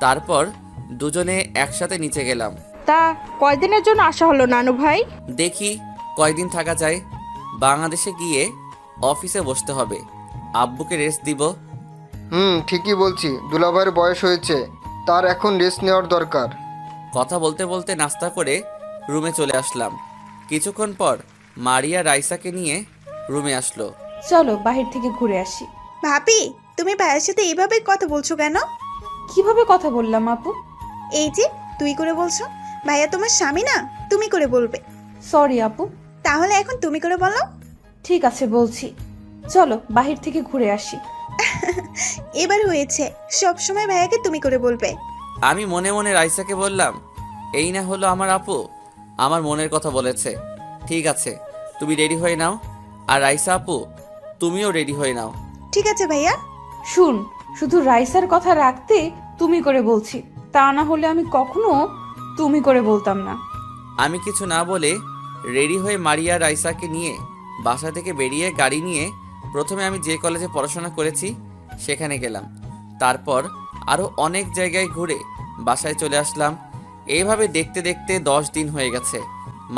তারপর দুজনে একসাথে নিচে গেলাম। তা কয়দিনের জন্য আসা হলো নানু ভাই? দেখি কয়দিন থাকা যায়। বাংলাদেশে গিয়ে অফিসে বসতে হবে। আব্বুকে রেস্ট দিব। ঠিকই বলছি, দুলাভাইয়ের বয়স হয়েছে, তার এখন রেস্ট নেওয়ার দরকার। কথা বলতে বলতে নাস্তা করে রুমে চলে আসলাম। কিছুক্ষণ পর মারিয়া রাইসাকে নিয়ে রুমে আসলো। চলো বাহির থেকে ঘুরে আসি। ভাবি, তুমি ভাইয়ের সাথে এইভাবে কথা বলছো কেন? কিভাবে কথা বললাম আপু? এই যে তুই করে বলছো। ভাইয়া তোমার স্বামী না, তুমি করে বলবে। সরি আপু। তাহলে এখন তুমি করে বলো। ঠিক আছে বলছি, চলো বাহির থেকে ঘুরে আসি। এবার হয়েছে, সব সময় ভাইয়াকে তুমি করে বলবে। আমি মনে মনে রাইসাকে বললাম, এই না হলো আমার আপু, আমার মনের কথা বলেছে। ঠিক আছে, তুমি রেডি হয়ে নাও। আর রাইসা আপু, তুমিও রেডি হয়ে নাও। ঠিক আছে ভাইয়া। শুন, শুধু রাইসার কথা রাখতে তুমি করে বলছি, তা না হলে আমি কখনো তুমি করে বলতাম না। আমি কিছু না বলে রেডি হয়ে মারিয়া রাইসাকে নিয়ে বাসা থেকে বেরিয়ে গাড়ি নিয়ে প্রথমে আমি যে কলেজে পড়াশোনা করেছি সেখানে গেলাম। তারপর আরও অনেক জায়গায় ঘুরে বাসায় চলে আসলাম। এইভাবে দেখতে দেখতে 10 দিন হয়ে গেছে।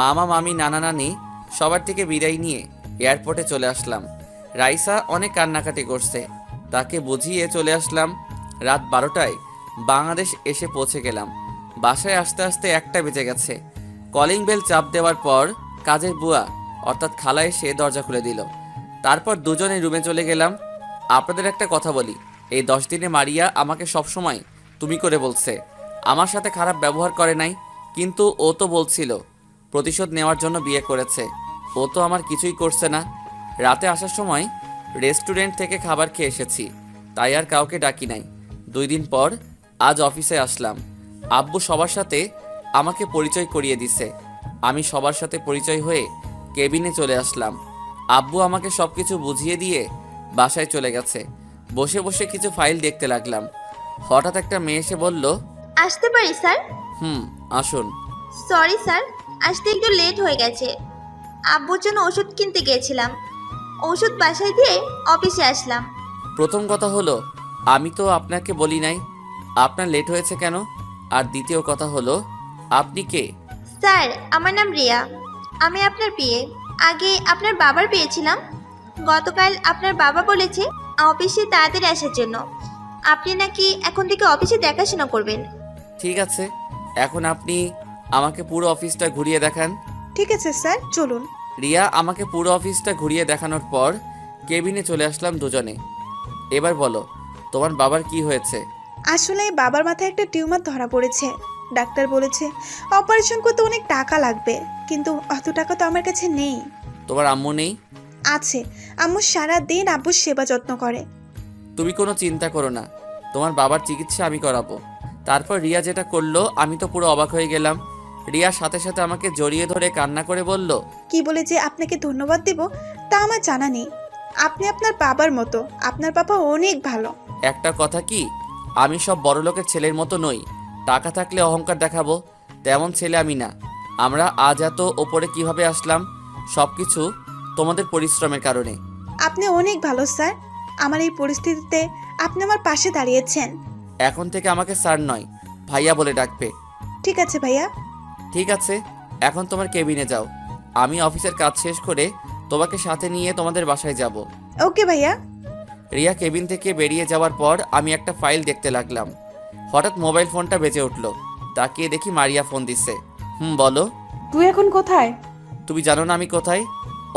মামা, মামি, নানা, নানি সবার থেকে বিদায় নিয়ে এয়ারপোর্টে চলে আসলাম। রাইসা অনেক কান্নাকাটি করছে, তাকে বুঝিয়ে চলে আসলাম। রাত 12টায় বাংলাদেশ এসে পৌঁছে গেলাম। বাসায় আসতে আসতে 1টা বেজে গেছে। কলিং বেল চাপ দেওয়ার পর কাজের বুয়া অর্থাৎ খালা এসে দরজা খুলে দিল। তারপর দুজনে রুমে চলে গেলাম। আপনাদের একটা কথা বলি, এই 10 দিনে মারিয়া আমাকে সবসময় তুমি করে বলছে। আমার সাথে খারাপ ব্যবহার করে নাই, কিন্তু ও তো বলছিল প্রতিশোধ নেওয়ার জন্য বিয়ে করেছে। ও তো আমার কিছুই করছে না। রাতে আসার সময় রেস্টুরেন্ট থেকে খাবার খেয়ে এসেছি, তাই আর কাউকে ডাকি নাই। 2 দিন পর আজ অফিসে আসলাম। আব্বু সবার সাথে আমাকে পরিচয় করিয়ে দিছে। আমি সবার সাথে পরিচয় হয়ে কেবিনে চলে আসলাম। আব্বু আমাকে সব কিছু বুঝিয়ে দিয়ে বাসায় চলে গেছে। বসে বসে কিছু ফাইল দেখতে লাগলাম। হঠাৎ একটা মেয়ে এসে বলল, আসতে পারি স্যার? আসুন। সরি স্যার, আসতে একটু লেট হয়ে গেছে। আব্বুর জন্য ওষুধ কিনতে গিয়েছিলাম, ওষুধ বাসায় দিয়ে অফিসে আসলাম। প্রথম কথা হলো, আমি তো আপনাকে বলি নাই আপনার লেট হয়েছে কেন। আর দ্বিতীয় কথা হলো, আপনি কে? স্যার, আমার নাম রিয়া, আমি আপনার বিয়ে। আগে আপনার বাবার বিয়ে ছিলাম। গতকাল আপনার বাবা বলেছে অফিসে তাড়াতাড়ি আসার জন্য। আপনি নাকি এখন থেকে অফিসে দেখাশোনা করবেন। ঠিক আছে, এখন আপনি আমাকে পুরো অফিসটা ঘুরিয়ে দেখান। ঠিক আছে স্যার, চলুন। রিয়া আমাকে পুরো অফিসটা ঘুরিয়ে দেখানোর পর কেবিনে চলে আসলাম দুজনে। এবার বলো, তোমার বাবার কি হয়েছে? আসলে বাবার মাথায় একটা টিউমার ধরা পড়েছে। ডাক্তার বলেছে অপারেশন করতে অনেক টাকা লাগবে, কিন্তু অত টাকা তো আমার কাছে নেই। তোমার আম্মু নেই? আছে, আম্মু সারা দিন আব্বুর সেবা যত্ন করে। তুমি কোনো চিন্তা করো না, তোমার বাবার চিকিৎসা আমি করাবো। তারপর রিয়া যেটা করলো আমি তো পুরো অবাক হয়ে গেলাম। রিয়ার সাথে সাথে আমাকে জড়িয়ে ধরে কান্না করে বলল, কি বলে যে আপনাকে ধন্যবাদ দেব তা আমার জানা নেই। আপনি আপনার বাবার মতো, আপনার বাবা অনেক ভালো। একটা কথা কি, আমি সব বড়লোকের ছেলের মতো নই। টাকা থাকলে অহংকার দেখাবো তেমন ছেলে আমি না। আমরা আজ এত ওপরে কিভাবে আসলাম, সব কিছু তোমাদের পরিশ্রমের কারণে। আপনি অনেক ভালো স্যার। আমার এই পরিস্থিতিতে আপনি আমার পাশে দাঁড়িয়েছেন। এখন থেকে আমাকে স্যার নয়, ভাইয়া বলে ডাকবে। ঠিক আছে ভাইয়া। ঠিক আছে, এখন তোমার কেবিনে যাও। আমি অফিসের কাজ শেষ করে তোমাকে সাথে নিয়ে তোমাদের বাসায় যাব। ওকে ভাইয়া। রিয়া কেবিন থেকে বেরিয়ে যাওয়ার পর আমি একটা ফাইল দেখতে লাগলাম। হঠাৎ মোবাইল ফোনটা বেজে উঠলো। তাকিয়ে দেখি মারিয়া ফোন দিচ্ছে। বলো। তুই এখন কোথায়? তুমি জানো না আমি কোথায়?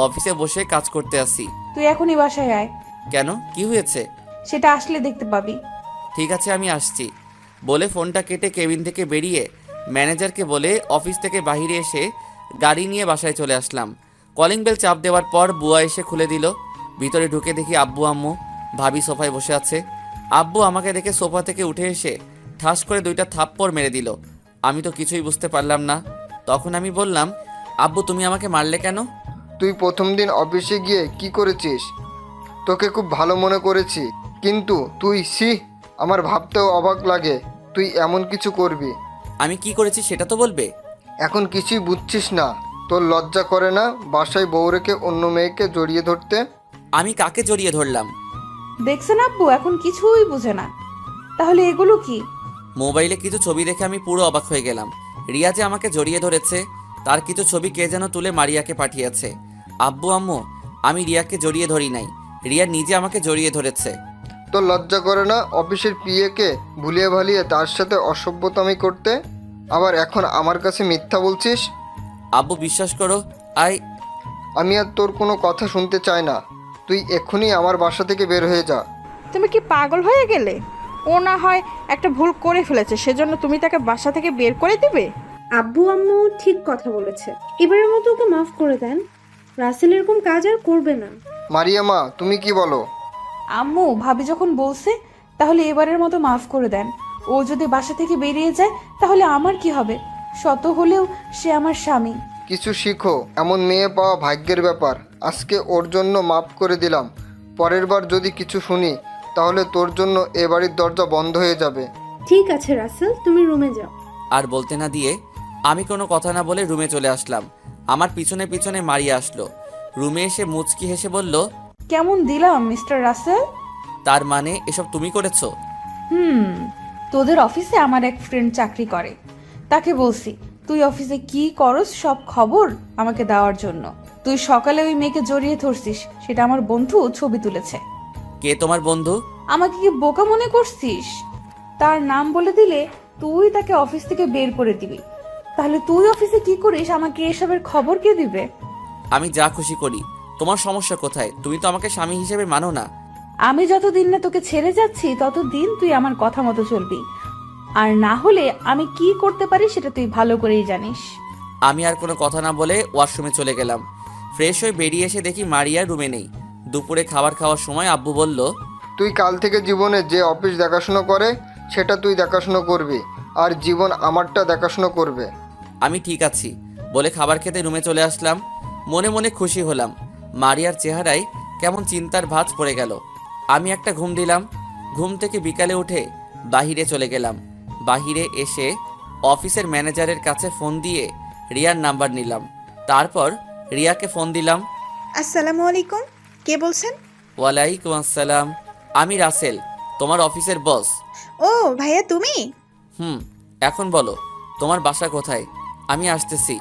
অফিসে বসে কাজ করতে আসি। তুই এখনই বাসায় আয়। কেন, কি হয়েছে? সেটা আসলে দেখতে পাবি। ঠিক আছে, আমি আসছি বলে ফোনটা কেটে কেবিন থেকে বেরিয়ে ম্যানেজারকে বলে অফিস থেকে বাইরে এসে গাড়ি নিয়ে বাসায় চলে আসলাম। কলিং বেল চাপ দেওয়ার পর বুয়া এসে খুলে দিল। ভিতরে ঢুকে দেখি আব্বু আম্মু ভাবি সোফায় বসে আছে। আব্বু আমাকে দেখে সোফা থেকে উঠে এসে ঠাস করে 2টা থাপ্পড় মেরে দিল। আমি তো কিছুই বুঝতে পারলাম না। তখন আমি বললাম, আব্বু তুমি আমাকে মারলে কেন? তুই প্রথম দিন অফিসে গিয়ে কি করেছিস? তোকে খুব ভালো মনে করেছি, কিন্তু তুই আমার ভাবতেও অবাক লাগে তুই এমন কিছু করবি। আমি কি করেছি সেটা তো বলবে। এখন কিছুই বুঝছিস না? তোর লজ্জা করে না বাসায় বউ রেখে অন্য মেয়েকে জড়িয়ে ধরতে? আমি কাকে জড়িয়ে ধরলাম? দেখছেন আব্বু এখন কিছুই বুঝে না। তাহলে এগুলো কি? মোবাইলে কিছু ছবি দেখে আমি পুরো অবাক হয়ে গেলাম। রিয়া যে আমাকে জড়িয়ে ধরেছে তার কিছু ছবি কে যেন তুলে মারিয়াকে পাঠিয়েছে। আব্বু আম্মু, আমি রিয়াকে জড়িয়ে ধরি নাই, রিয়া নিজে আমাকে জড়িয়ে ধরেছে। তোর লজ্জা করে না অফিসের পিএকে ভুলিয়ে ভালিয়ে তার সাথে অসভ্যতামি করতে? আবার এখন আমার কাছে মিথ্যা বলছিস? আব্বু বিশ্বাস করো, আমি আর তোর কোনো কথা শুনতে চাই না। তুই এক্ষুনি আমার বাসা থেকে বের হয়ে যা। তুমি কি পাগল হয়ে গেলে? ও না হয় একটা ভুল করে ফেলেছে, সেজন্য তুমি তাকে বাসা থেকে বের করে দিবে? আব্বু আম্মু ঠিক কথা বলেছে, এবারের মতো ওকে মাফ করে দেন। রাসেল এরকম কাজ আর করবে না। মারিয়া মা, তুমি কি বলো? আম্মু ভাবি যখন বলছে তাহলে এবারের মতো মাফ করে দেন। ও যদি বাসা থেকে বেরিয়ে যায় তাহলে আমার কি হবে? শত হলেও সে আমার স্বামী। কিছু শিখো, এমন মেয়ে পাওয়া ভাগ্যের ব্যাপার। আজকে ওর জন্য মাফ করে দিলাম, পরের বার যদি কিছু শুনি তাহলে তোর জন্য এ বাড়ির দরজা বন্ধ হয়ে যাবে। ঠিক আছে রাসেল, তুমি রুমে যাও। আর বলতে না দিয়ে আমি কোনো কথা না বলে রুমে চলে আসলাম। আমার পিছনে পিছনে মারিয়া আসলো। রুমে এসে মুচকি হেসে বলল, কেমন দিলাম মিস্টার রাসেল? তার মানে এসব তুমি করেছো? তোদের অফিসে আমার এক ফ্রেন্ড চাকরি করে, তাকে বলছি তুই অফিসে কি করস সব খবর আমাকে দেওয়ার জন্য। তুই সকালে ওই মেয়েকে জড়িয়ে ধরছিস, সেটা আমার বন্ধু ছবি তুলেছে। কে তোমার বন্ধু? আমাকে কি বোকা মনে করছিস? তার নাম বলে দিলে তুই তাকে অফিস থেকে বের করে দিবি। তাহলে তুই অফিসে কি করিস আমাকে এসবের খবর কে দিবে? আমি যা খুশি করি, তোমার সমস্যা কোথায়? তুমি তো আমাকে স্বামী হিসেবে মানো না। আমি যতদিন না তোকে ছেড়ে যাচ্ছি ততদিন তুই আমার কথা মতো চলবি, আর না হলে আমি কি করতে পারি সেটা তুই ভালো করেই জানিস। আমি আর কোনো কথা না বলে ওয়াশরুমে চলে গেলাম। ফ্রেশ হয়ে বেরিয়ে এসে দেখি মারিয়া রুমে নেই। দুপুরে খাবার খাওয়ার সময় আব্বু বলল, তুই কাল থেকে জীবনে যে অফিস দেখাশুনো করে সেটা তুই দেখাশুনো করবি, আর জীবন আমারটা দেখাশুনো করবে। আমি ঠিক আছি বলে খাবার খেতে রুমে চলে আসলাম। মনে মনে খুশি হলাম। মারিয়ার চেহারায় কেমন চিন্তার ভাঁজ পড়ে গেল। আমি একটা ঘুম দিলাম। ঘুম থেকে বিকালে উঠে বাহিরে চলে গেলাম। বাহিরে এসে অফিসের ম্যানেজারের কাছে ফোন দিয়ে রিয়ার নাম্বার নিলাম। তারপর রিয়াকে ফোন দিলাম। আসসালামু আলাইকুম, কে বলছেন? ওয়ালাইকুম আসসালাম, আমি রাসেল, তোমার অফিসের বস। ও ভাইয়া তুমি? এখন বলো তোমার বাসা কোথায়? আমি আসতেছি।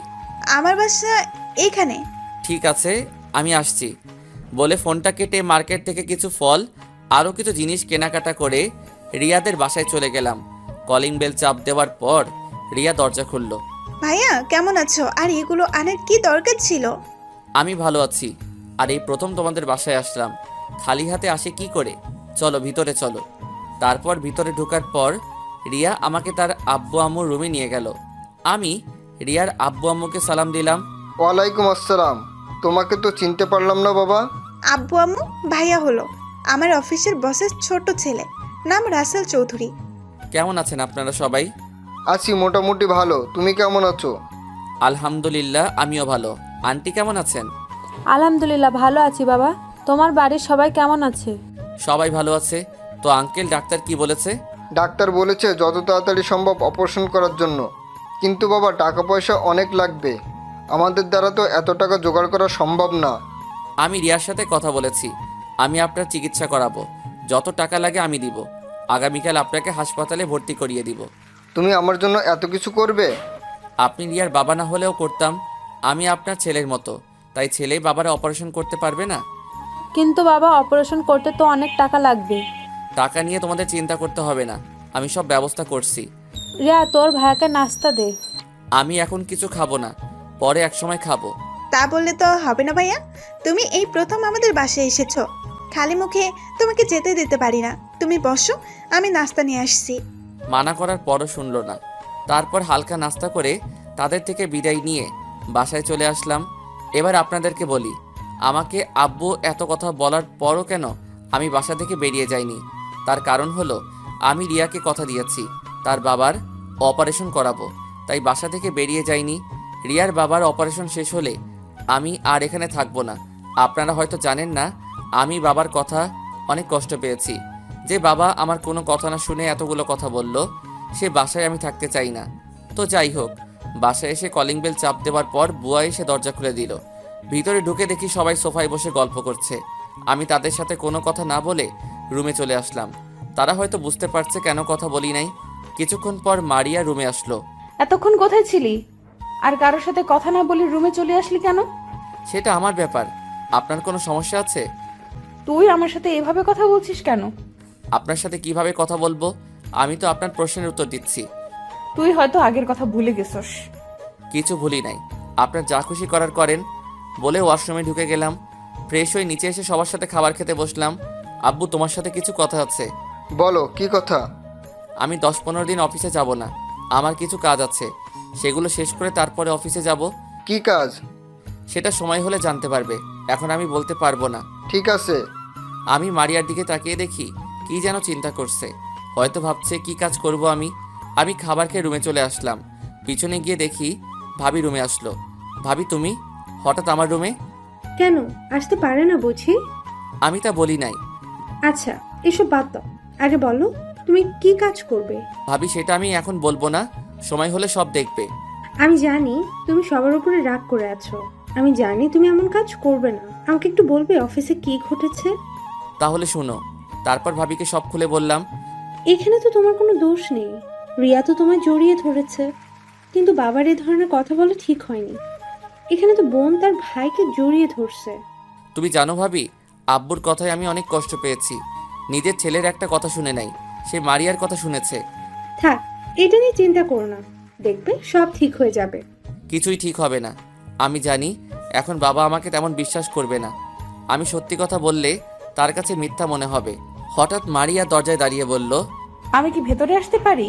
আমার বাসা এইখানে। ঠিক আছে, আমি আসছি বলে ফোনটা কেটে মার্কেট থেকে কিছু ফল আরও কিছু জিনিস কেনাকাটা করে রিয়াদের বাসায় চলে গেলাম। কলিং বেল চাপ দেওয়ার পর রিয়া দরজা খুলল। ভাইয়া কেমন আছো? আর এগুলো আনার কি দরকার ছিল? আমি ভালো আছি, আর এই প্রথম তোমাদের বাসায় আসলাম। খালি হাতে আসে কি করে? চলো ভিতরে চলো। তারপর ভিতরে ঢোকার পর রিয়া আমাকে তার আব্বু আম্মুর রুমে নিয়ে গেল। আমি রিয়ার আব্বু আম্মুকে সালাম দিলাম। ওয়ালাইকুম আসসালাম। তোমাকে তো চিনতে পারলাম না বাবা। আব্বু আম্মু ভাইয়া হলো আমার অফিসের বসের ছোট ছেলে, নাম রাসেল চৌধুরী। কেমন আছেন আপনারা সবাই? আছি মোটামুটি ভালো, তুমি কেমন আছো? আলহামদুলিল্লাহ, আমিও ভালো। আন্টি কেমন আছেন? আলহামদুলিল্লাহ ভালো আছি বাবা। তোমার বাড়ির সবাই কেমন আছে? সবাই ভালো আছে। তো আঙ্কেল, ডাক্তার কি বলেছে? ডাক্তার বলেছে যত তাড়াতাড়ি সম্ভব অপারেশন করার জন্য, কিন্তু বাবা টাকা পয়সা অনেক লাগবে, আমাদের দ্বারা তো এত টাকা জোগাড় করা সম্ভব না। আমি রিয়ার সাথে কথা বলেছি, আমি আপনার চিকিৎসা করাবো, যত টাকা লাগে আমি দিব। আগামীকাল আপনাকে হাসপাতালে ভর্তি করিয়ে দিব। তুমি আমার জন্য এত কিছু করবে? আপনি রিয়ার বাবা না হলেও করতাম। আমি আপনার ছেলের মতো, তাই ছেলেই বাবারা অপারেশন করতে পারবে না? কিন্তু বাবা, অপারেশন করতে তো অনেক টাকা লাগবে। টাকা নিয়ে তোমাদের চিন্তা করতে হবে না, আমি সব ব্যবস্থা করছি। রিয়া, তোর ভাইয়াকে নাস্তা দে। আমি এখন কিছু খাবো না, পরে একসময় খাবো। তা বললে তো হবে না ভাইয়া, তুমি এই প্রথম আমাদের বাসায় এসেছো, খালি মুখে তোমাকে যেতে দিতে পারি না। তুমি বসো, আমি নাস্তা নিয়ে আসছি। মানা করার পরও শুনলো না। তারপর হালকা নাস্তা করে তাদের থেকে বিদায় নিয়ে বাসায় চলে আসলাম। এবার আপনাদেরকে বলি, আমাকে আব্বু এত কথা বলার পরও কেন আমি বাসা থেকে বেরিয়ে যাইনি, তার কারণ হলো আমি রিয়াকে কথা দিয়েছি তার বাবার অপারেশন করাবো, তাই বাসা থেকে বেরিয়ে যাইনি। রিয়ার বাবার অপারেশন শেষ হলে আমি আর এখানে থাকবো না। আপনারা হয়তো জানেন না, আমি বাবার কথা অনেক কষ্ট পেয়েছি। যে বাবা আমার কোনো কথা না শুনে এতগুলো কথা বলল, সে বাসায় আমি থাকতে চাই না। তো যাই হোক, বাসায় এসে কলিং বেল চাপ দেওয়ার পর বুয়া এসে দরজা খুলে দিল। ভিতরে ঢুকে দেখি সবাই সোফায় বসে গল্প করছে। আমি তাদের সাথে কোনো কথা না বলে রুমে চলে আসলাম। তারা হয়তো বুঝতে পারছে কেন কথা বলি নাই। কিছুক্ষণ পর মারিয়া রুমে আসলো। এতক্ষণ কোথায় ছিলি? আর কারোর সাথে কথা না বলে রুমে চলে আসলি কেন? সেটা আমার ব্যাপার, আপনার কোনো সমস্যা আছে? তুই আমার সাথে এভাবে কথা বলছিস কেন? আপনার সাথে কিভাবে কথা বলবো? আমি তো আপনার প্রশ্নের উত্তর দিচ্ছি। তুই হয়তো আগের কথা ভুলে গেছস। কিছু ভুলি নাই, আপনার যা খুশি করার করেন। বলে ওয়াশরুমে ঢুকে গেলাম। ফ্রেশ হয়ে নিচে এসে সবার সাথে খাবার খেতে বসলাম। আব্বু, তোমার সাথে কিছু কথা আছে। বলো, কি কথা? আমি 10-15 দিন অফিসে যাব না, আমার কিছু কাজ আছে, সেগুলো শেষ করে তারপরে অফিসে যাব। কি কাজ? সেটা সময় হলে জানতে পারবে, এখন আমি বলতে পারবো না। ঠিক আছে। আমি মারিয়ার দিকে তাকিয়ে দেখি কি যেন চিন্তা করছে, হয়তো ভাবছে কি কাজ করব আমি। আমি খাবার খেয়ে রুমে চলে আসলাম। পিছনে গিয়ে দেখি ভাবি রুমে আসলো। ভাবি, তুমি হঠাৎ আমার রুমে? কেন আসতে পারে না বুঝি? আমি তা বলি নাই। আচ্ছা, এসব বাদ দাও, আগে বলো তুমি কি কাজ করবে? ভাবি, সেটা আমি এখন বলবো না, সময় হলে সব দেখবে। আমি জানি তুমি সবার উপরে রাগ করে আছো, আমি জানি তুমি এমন কাজ করবে না। আমাকে একটু বলবে অফিসে কি ঘটেছে? তাহলে শুনো। তারপর ভাবিকে সব খুলে বললাম। এখানে তো তোমার কোনো দোষ নেই, রিয়া তো তোমায় জড়িয়ে ধরেছে, কিন্তু বাবার এই ধরনের কথা বলা ঠিক হয়নি। এখানে তো বোন তার ভাইকে জড়িয়ে ধরছে। তুমি জানো ভাবি, আব্বুর কথায় আমি অনেক কষ্ট পেয়েছি। নিজের ছেলের একটা কথা শুনে নাই, সে মারিয়ার কথা শুনেছে। থাক, এটা নিয়ে চিন্তা করো না, দেখবে সব ঠিক হয়ে যাবে। কিছুই ঠিক হবে না। আমি জানি এখন বাবা আমাকে তেমন বিশ্বাস করবে না। আমি সত্যি কথা বললে তার কাছে মিথ্যা মনে হবে। হঠাৎ মারিয়া দরজায় দাঁড়িয়ে বলল, আমি কি ভেতরে আসতে পারি?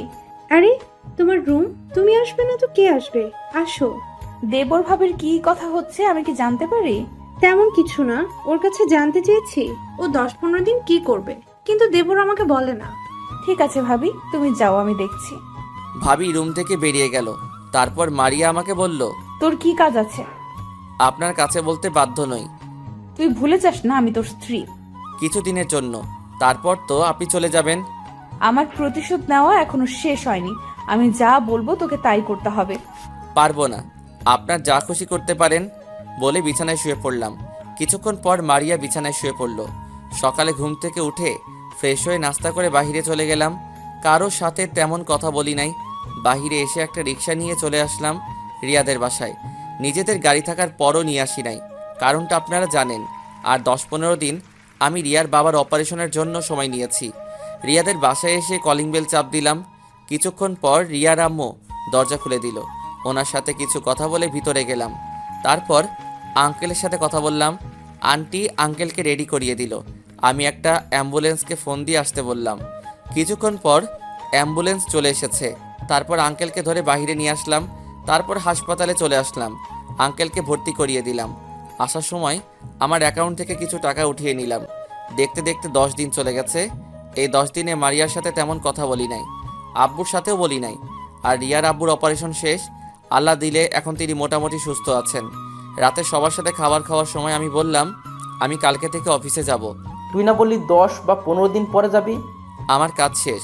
আরে তোমার রুম, তুমি আসবে না তো কে আসবে? আসো। দেবর ভাবির কি কথা হচ্ছে আমি কি জানতে পারি? তেমন কিছু না, ওর কাছে জানতে চেয়েছি ও 10-15 দিন কি করবে, কিন্তু দেবর আমাকে বলে না। ঠিক আছে ভাবি, তুমি যাও, আমি দেখছি। ভাবি রুম থেকে বেরিয়ে গেল। তারপর মারিয়া আমাকে বলল, তোর কি কাজ আছে? আপনার কাছে বলতে বাধ্য নই। তুই ভুলে যাস না আমি তোর স্ত্রী। কিছুদিনের জন্য, তারপর তো আপনি চলে যাবেন। আমার প্রতিশোধ নেওয়া এখনো শেষ হয়নি। আমি যা বলবো তোকে তাই করতে হবে। পারবো না, আপনার যা খুশি করতে পারেন। বলে বিছানায় শুয়ে পড়লাম। কিছুক্ষণ পর মারিয়া বিছানায় শুয়ে পড়ল। সকালে ঘুম থেকে উঠে ফ্রেশ হয়ে নাস্তা করে বাইরে চলে গেলাম। কারোর সাথে তেমন কথা বলি নাই। বাইরে এসে একটা রিক্সা নিয়ে চলে আসলাম রিয়াদের বাসায়। নিজেদের গাড়ি থাকার পরও নিয়ে আসি নাই, কারণটা আপনারা জানেন। আর 10-15 দিন আমি রিয়ার বাবার অপারেশনের জন্য সময় নিয়েছি। রিয়াদের বাসায় এসে কলিং বেল চাপ দিলাম। কিছুক্ষণ পর রিয়ার আম্মু দরজা খুলে দিল। ওনার সাথে কিছু কথা বলে ভিতরে গেলাম। তারপর আঙ্কেলের সাথে কথা বললাম। আন্টি আঙ্কেলকে রেডি করিয়ে দিল। আমি একটা অ্যাম্বুলেন্সকে ফোন দিয়ে আসতে বললাম। কিছুক্ষণ পর অ্যাম্বুলেন্স চলে এসেছে। তারপর আঙ্কেলকে ধরে বাইরে নিয়ে আসলাম। তারপর হাসপাতালে চলে আসলাম। আঙ্কেলকে ভর্তি করিয়ে দিলাম। আসার সময় আমার অ্যাকাউন্ট থেকে কিছু টাকা উঠিয়ে নিলাম। দেখতে দেখতে 10 দিন চলে গেছে। এই 10 দিনে মারিয়ার সাথে তেমন কথা বলি নাই, আব্বুর সাথেও বলি নাই। আর রিয়ার আব্বুর অপারেশন শেষ, আল্লাহ দিলে এখন তিনি মোটামুটি সুস্থ আছেন। রাতে সবার সাথে খাবার খাওয়ার সময় আমি বললাম, আমি কালকে থেকে অফিসে যাব। তুই না বললি 10 বা 15 দিন পরে যাবি? আমার কাজ শেষ।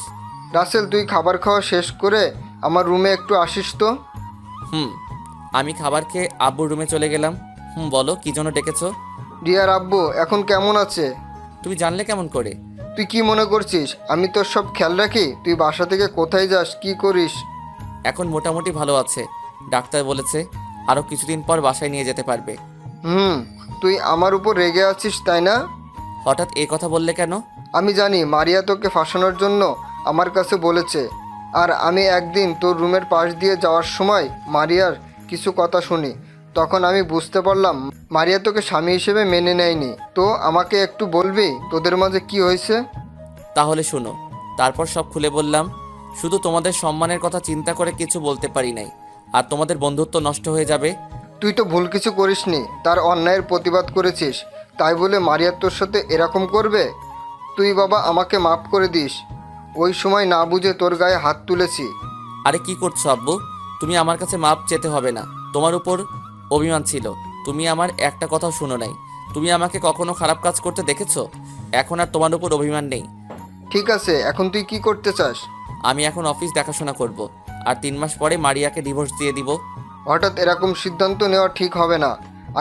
রাসেল, তুই খাবার খাওয়া শেষ করে আমার রুমে একটু আসিস তো। আমি খাবার খেয়ে আব্বুর রুমে চলে গেলাম। বলো, কি জন্য ডেকেছো? রিয়ার আব্বু এখন কেমন আছে? তুমি জানলে কেমন করে? তুই কি মনে করছিস আমি তোর সব খেয়াল রাখি? তুই বাসা থেকে কোথায় যাস, কি করিস? এখন মোটামুটি ভালো আছে, ডাক্তার বলেছে আরও কিছুদিন পর বাসায় নিয়ে যেতে পারবে। তুই আমার উপর রেগে আছিস তাই না? হঠাৎ এ কথা বললে কেন? আমি জানি মারিয়া তোকে ফাঁসানোর জন্য আমার কাছে বলেছে। আর আমি একদিন তোর রুমের পাশ দিয়ে যাওয়ার সময় মারিয়ার কিছু কথা শুনি। তখন আমি বুঝতে পারলাম মারিয়া তোকে স্বামী হিসেবে মেনে নেয়নি। তো আমাকে একটু বলবি তোদের মাঝে কি হয়েছে? তাহলে শোনো। তারপর সব খুলে বললাম। শুধু তোমাদের সম্মানের কথা চিন্তা করে কিছু বলতে পারি নাই, আর তোমাদের বন্ধুত্ব নষ্ট হয়ে যাবে। তুই তো ভুল কিছু করিসনি, তার অন্যায়ের প্রতিবাদ করেছিস, তাই বলে মারিয়া তোর সাথে এরকম করবে? তুই বাবা আমাকে মাফ করে দিস। ওই সময় না বুঝে তোর গায়ে হাত তুলেছি। আরে কি করছো আব্বু? তুমি আমার কাছে মাপ চেতে হবে না। তোমার উপর অভিমান ছিল, তুমি আমার একটা কথাও শুনো নাই। তুমি আমাকে কখনো খারাপ কাজ করতে দেখেছো? এখন আর তোমার উপর অভিমান নেই। ঠিক আছে, এখন তুই কি করতে চাস? আমি এখন অফিস দেখাশোনা করব, আর 3 মাস পরে মারিয়াকে ডিভোর্স দিয়ে দিব। হঠাৎ এরকম সিদ্ধান্ত নেওয়া ঠিক হবে না।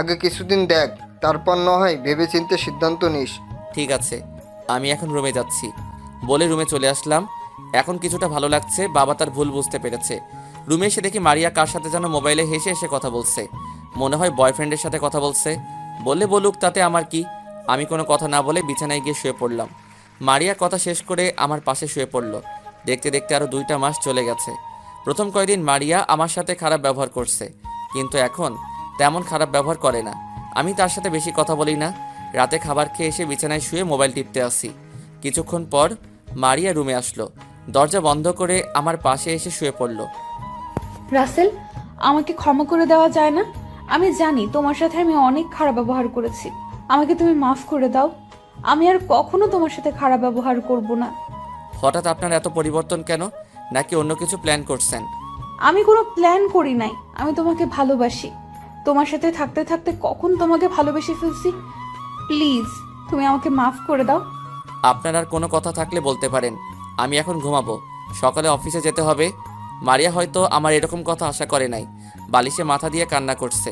আগে কিছুদিন দেখ, তারপর না হয় ভেবেচিন্তে সিদ্ধান্ত নিস। ঠিক আছে, আমি এখন রুমে যাচ্ছি বলে রুমে চলে আসলাম। এখন কিছুটা ভালো লাগছে, বাবা তার ভুল বুঝতে পেরেছে। রুমে এসে দেখি মারিয়া কার সাথে যেন মোবাইলে হেসে হেসে কথা বলছে। মনে হয় বয়ফ্রেন্ডের সাথে কথা বলছে। বললে বলুক, তাতে আমার কি। আমি কোনো কথা না বলে বিছানায় গিয়ে শুয়ে পড়লাম। মারিয়া কথা শেষ করে আমার পাশে শুয়ে পড়ল। দেখতে দেখতে আরও 2টা মাস চলে গেছে। প্রথম কয়েকদিন মারিয়া আমার সাথে খারাপ ব্যবহার করছে, কিন্তু এখন তেমন খারাপ ব্যবহার করে না। আমি তার সাথে বেশি কথা বলি না। রাতে খাবার খেয়ে এসে বিছানায় শুয়ে মোবাইল টিপতে আসি। কিছুক্ষণ পর মারিয়া রুমে আসলো, দরজা বন্ধ করে আমার পাশে এসে শুয়ে পড়ল। রাসেল, আমাকে ক্ষমা করে দেওয়া যায় না? আমি জানি তোমার সাথে আমি অনেক খারাপ ব্যবহার করেছি। আমাকে তুমি মাফ করে দাও। আমি আর কখনো তোমার সাথে খারাপ ব্যবহার করব না। হঠাৎ আপনার এত পরিবর্তন কেন? নাকি অন্য কিছু প্ল্যান করছেন? আমি কোনো প্ল্যান করি নাই, আমি তোমাকে ভালোবাসি। তোমার সাথে থাকতে থাকতে কখন তোমাকে ভালোবেসে ফেলছি। প্লিজ তুমি আমাকে মাফ করে দাও। আপনার আর কোনো কথা থাকলে বলতে পারেন। আমি এখন ঘুমাবো, সকালে অফিসে যেতে হবে। মারিয়া হয়তো আমার এরকম কথা আশা করে নাই। বালিশে মাথা দিয়ে কান্না করছে।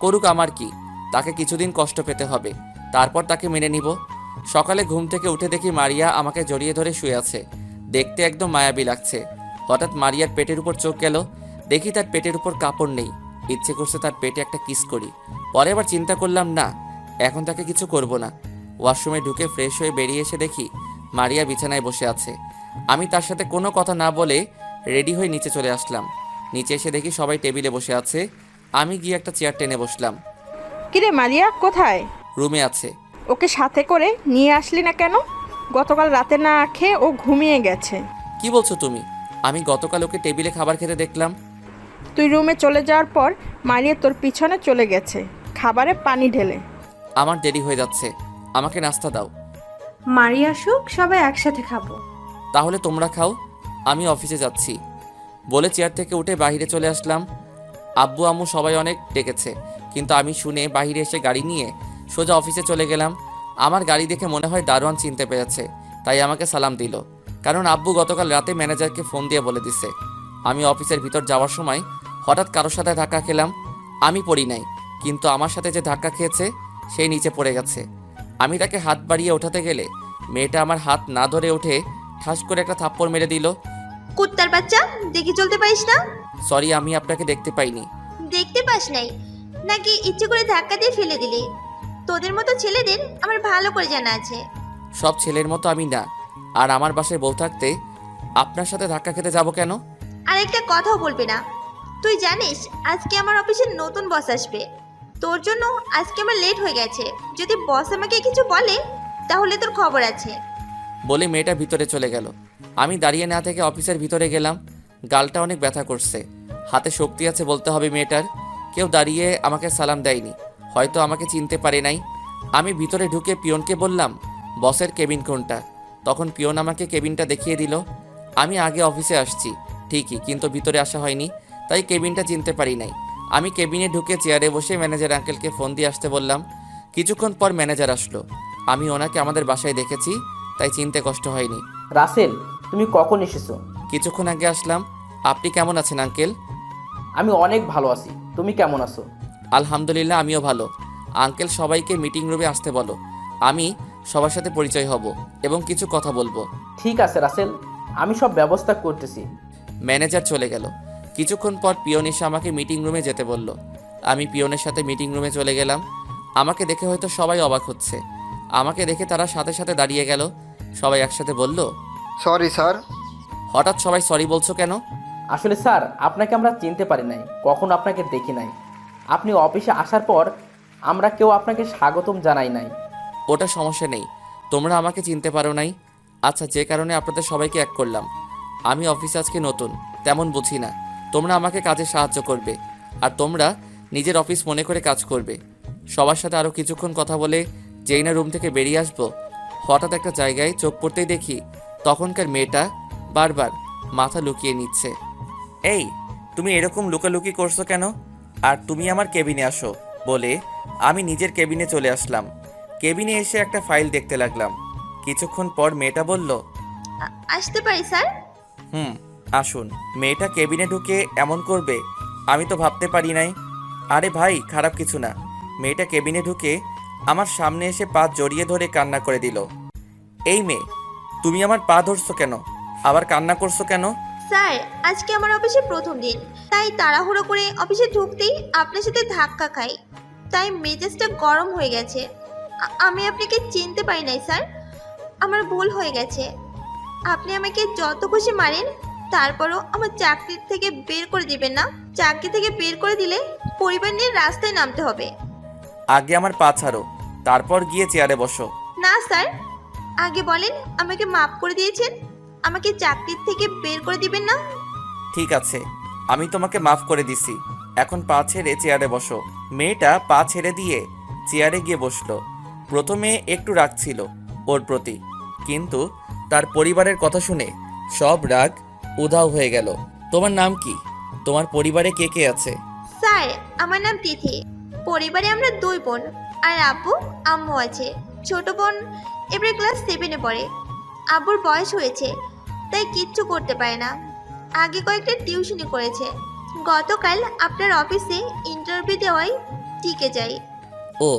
করুক, আমার কি। তাকে কিছুদিন কষ্ট পেতে হবে, তারপর তাকে মেনে নিব। সকালে ঘুম থেকে উঠে দেখি মারিয়া আমাকে জড়িয়ে ধরে শুয়ে আছে। দেখতে একদম মায়াবী লাগছে। হঠাৎ মারিয়ার পেটের উপর চোখ গেল। দেখি তার পেটের উপর কাপড় নেই। ইচ্ছে করছে তার পেটে একটা কিস করি। পরে আবার চিন্তা করলাম, না, এখন তাকে কিছু করব না। ওয়াশরুমে ঢুকে ফ্রেশ হয়ে বেরিয়ে এসে দেখি মারিয়া বিছানায় বসে আছে। আমি তার সাথে কোনো কথা না বলে রেডি হয়ে নিচে চলে আসলাম। নিচে এসে দেখি সবাই টেবিলে বসে আছে। আমি গিয়ে একটা চেয়ার টেনে বসলাম। কিরে মারিয়া কোথায়? রুমে আছে। ওকে সাথে করে নিয়ে আসলি না কেন? গতকাল রাতে না খেয়ে ও ঘুমিয়ে গেছে। কি বলছো তুমি? আমি গতকাল ওকে টেবিলে খাবার খেতে দেখলাম। তুই রুমে চলে যাওয়ার পর মারিয়া তোর পিছনে চলে গেছে খাবারে পানি ঢেলে। আমার দেরি হয়ে যাচ্ছে, আমাকে নাস্তা দাও। মারিয়া আসুক, সবাই একসাথে খাবো। তাহলে তোমরা খাও, আমি অফিসে যাচ্ছি বলে চেয়ার থেকে উঠে বাইরে চলে আসলাম। আব্বু আম্মু সবাই অনেক ডেকেছে, কিন্তু আমি শুনে বাইরে এসে গাড়ি নিয়ে সোজা অফিসে চলে গেলাম। আমার গাড়ি দেখে মনে হয় দারোয়ান চিনতে পেরেছে, তাই আমাকে সালাম দিল। কারণ আব্বু গতকাল রাতে ম্যানেজারকে ফোন দিয়ে বলে দিছে। আমি অফিসের ভিতর যাওয়ার সময় হঠাৎ কারোর সাথে ধাক্কা খেলাম। আমি পড়ি নাই, কিন্তু আমার সাথে যে ধাক্কা খেয়েছে সেই নিচে পড়ে গেছে। আমি তাকে হাত বাড়িয়ে ওঠাতে গেলে মেয়েটা আমার হাত না ধরে উঠে ঠাস করে একটা থাপ্পড় মেরে দিল। কুত্তার বাচ্চা, দেখে চলতে পারিস না? সরি, আমি আপনাকে দেখতে পাইনি। দেখতে পাস নাই নাকি ইচ্ছে করে ধাক্কা দিয়ে ফেলে দিলি? তোদের মতো ছেলেদের আমার ভালো করে জানা আছে। সব ছেলের মতো আমি না। আর আমার বাসায় বউ থাকতে আপনার সাথে ধাক্কা খেতে যাব কেন? আর একটা কথাও বলবি না। তুই জানিস আজকে আমার অফিসে নতুন বস আসবে। তোর জন্য আজকে আমার লেট হয়ে গেছে। যদি বস আমাকে কিছু বলে তাহলে তোর খবর আছে। বলে মেয়েটা ভিতরে চলে গেল। আমি দাঁড়িয়ে না থেকে অফিসের ভিতরে গেলাম। গালটা অনেক ব্যথা করছে, হাতে শক্তি আছে বলতে হবে মেয়েটার। কেউ দাঁড়িয়ে আমাকে সালাম দেয়নি, হয়তো আমাকে চিনতে পারে নাই। আমি ভিতরে ঢুকে পিয়নকে বললাম, বসের কেবিন কোনটা? তখন পিয়ন আমাকে কেবিনটা দেখিয়ে দিল। আমি আগে অফিসে আসছি ঠিকই, কিন্তু ভিতরে আসা হয়নি, তাই কেবিনটা চিনতে পারি নাই। আমি কেবিনে ঢুকে চেয়ারে বসে ম্যানেজার আঙ্কেলকে ফোন দিয়ে আসতে বললাম। কিছুক্ষণ পর ম্যানেজার আসলো। আমি ওনাকে আমাদের বাসায় দেখেছি, তাই চিনতে কষ্ট হয়নি। রাসেল, তুমি কখন এসেছো? কিছুক্ষণ আগে আসলাম। আপনি কেমন আছেন আঙ্কেল? আমি অনেক ভালো আছি, তুমি কেমন আছো? আলহামদুলিল্লাহ, আমিও ভালো। আঙ্কেল, সবাইকে মিটিং রুমে আসতে বলো। আমি সবার সাথে পরিচয় হব এবং কিছু কথা বলবো। ঠিক আছে রাসেল, আমি সব ব্যবস্থা করতেছি। ম্যানেজার চলে গেল। কিছুক্ষণ পর পিয়ন এসে আমাকে মিটিং রুমে যেতে বলল। আমি পিয়নের সাথে মিটিং রুমে চলে গেলাম। আমাকে দেখে হয়তো সবাই অবাক হচ্ছে। আমাকে দেখে তারা সাথে সাথে দাঁড়িয়ে গেল। সবাই একসাথে বলল, সরি স্যার। হঠাৎ সবাই সরি বলছো কেন? আসলে স্যার, আপনাকে আমরা চিনতে পারি নাই, কখনো আপনাকে দেখি নাই। আপনি অফিসে আসার পর আমরা কেউ আপনাকে স্বাগতম জানাই নাই। ওটা সমস্যা নেই, তোমরা আমাকে চিনতে পারো নাই। আচ্ছা, যে কারণে আপনাদের সবাইকে এক করলাম। আমি অফিসে আজকে নতুন, তেমন বুঝি না। তোমরা আমাকে কাজে সাহায্য করবে, আর তোমরা নিজের অফিস মনে করে কাজ করবে। সবার সাথে আরও কিছুক্ষণ কথা বলে যেই না রুম থেকে বেরিয়ে আসবো, হঠাৎ একটা জায়গায় চোখ পড়তেই দেখি তখনকার মেয়েটা বারবার মাথা লুকিয়ে নিচ্ছে। এই, তুমি এরকম লুকালুকি করছো কেন? আর তুমি আমার কেবিনে আসো বলে আমি নিজের কেবিনে চলে আসলাম। কেবিনে এসে একটা ফাইল দেখতে লাগলাম। কিছুক্ষণ পর মেয়েটা বলল, আসতে পারি স্যার? আসুন। মেয়েটা কেবিনে ঢুকে এমন করবে আমি তো ভাবতে পারি নাই। আরে ভাই, খারাপ কিছু না। মেয়েটা কেবিনে ঢুকে আমার সামনে এসে পা জড়িয়ে ধরে কান্না করে দিল। এই মেয়ে, তুমি আমার পা ধরছো কেন? আবার কান্না করছো কেন? স্যার, আজকে আমার অফিসে প্রথম দিন, তাই তাড়াহুড়ো করে অফিসে ঢুকতেই আপনার সাথে ধাক্কা খাই, তাই মেজাজটা গরম হয়ে গেছে। আমি আপনাকে চিনতে পারি নাই স্যার, আমার ভুল হয়ে গেছে। আপনি আমাকে যত খুশি মারেন, তারপরও আমার চাকরি থেকে বের করে দিবেন না। চাকরি থেকে বের করে দিলে পরিবার নিয়ে রাস্তায় নামতে হবে। আগে আমার পা ছাড়ো, তারপর গিয়ে চেয়ারে বসো। না স্যার, আগে বলেন আমাকে মাফ করে দিয়েছেন, আমাকে চাকরির থেকে বের করে দিবেন না। ঠিক আছে, আমি তোমাকে মাফ করে দিছি। এখন পা ছেড়ে চেয়ারে বসো। মেয়েটা পা ছেড়ে দিয়ে চেয়ারে গিয়ে বসলো। প্রথমে একটু রাগ ছিল ওর প্রতি, কিন্তু তার পরিবারের কথা শুনে সব রাগ উধাও হয়ে গেল। তোমার নাম কি? তোমার পরিবারে কে কে আছে? স্যার, আমার নাম তিথি। পরিবারে আমরা 2 বোন, আর আব্বু আম্মু আছে। ছোট বোন এবারে ক্লাস 7-এ পড়ে। আব্বুর বয়স হয়েছে, তাই কিচ্ছু করতে পারে না। আগে কয়েকটা টিউশনি করেছে। গতকাল আপনার অফিসে ইন্টারভিউ দেওয়াই টিকে যাই। ও,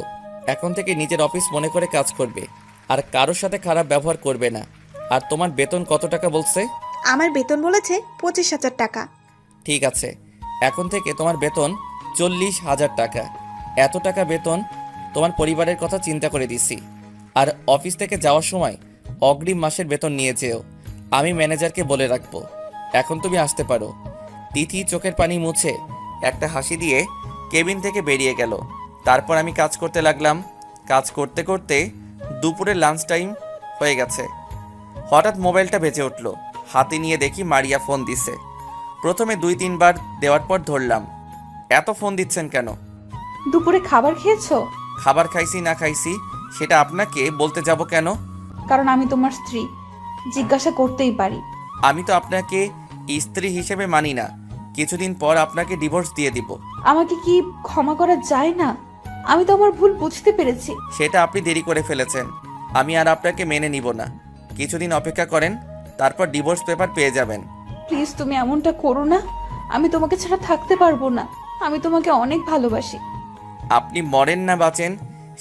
এখন থেকে নিজের অফিস মনে করে কাজ করবে, আর কারোর সাথে খারাপ ব্যবহার করবে না। আর তোমার বেতন কত টাকা বলছে? আমার বেতন বলেছে 25,000 টাকা। ঠিক আছে, এখন থেকে তোমার বেতন 40,000 টাকা। এত টাকা বেতন তোমার পরিবারের কথা চিন্তা করে দিছি। আর অফিস থেকে যাওয়ার সময় অগ্রিম মাসের বেতন নিয়ে যেও, আমি ম্যানেজারকে বলে রাখবো। এখন তুমি আসতে পারো। তিথি চোখের পানি মুছে একটা হাসি দিয়ে কেবিন থেকে বেরিয়ে গেল। তারপর আমি কাজ করতে লাগলাম। কাজ করতে করতে দুপুরের লাঞ্চ টাইম হয়ে গেছে। হঠাৎ মোবাইলটা বেজে উঠল। হাতে নিয়ে দেখি মারিয়া ফোন দিছে। প্রথমে 2-3 বার দেওয়ার পর ধরলাম। এত ফোন দিচ্ছেন কেন? দুপুরে খাবার খেয়েছো? খাবার খাইছি না খাইছি সেটা আপনাকে বলতে যাব কেন? কারণ আমি তোমার স্ত্রী, জিজ্ঞাসা করতেই পারি। আমি তো আপনাকে স্ত্রী হিসেবে মানি না। কিছুদিন পর আপনাকে ডিভোর্স দিয়ে দিব। আমাকে কি ক্ষমা করা যায় না? আমি তো আমার ভুল বুঝতে পেরেছি। সেটা আপনি দেরি করে ফেলেছেন। আমি আর আপনাকে মেনে নিব না। কিছুদিন অপেক্ষা করেন, তারপর ডিভোর্স পেপার পেয়ে যাবেন। প্লিজ তুমি এমনটা করো না, আমি তোমাকে ছাড়া থাকতে পারবো না। আমি তোমাকে অনেক ভালোবাসি। আপনি মরেন না বাঁচেন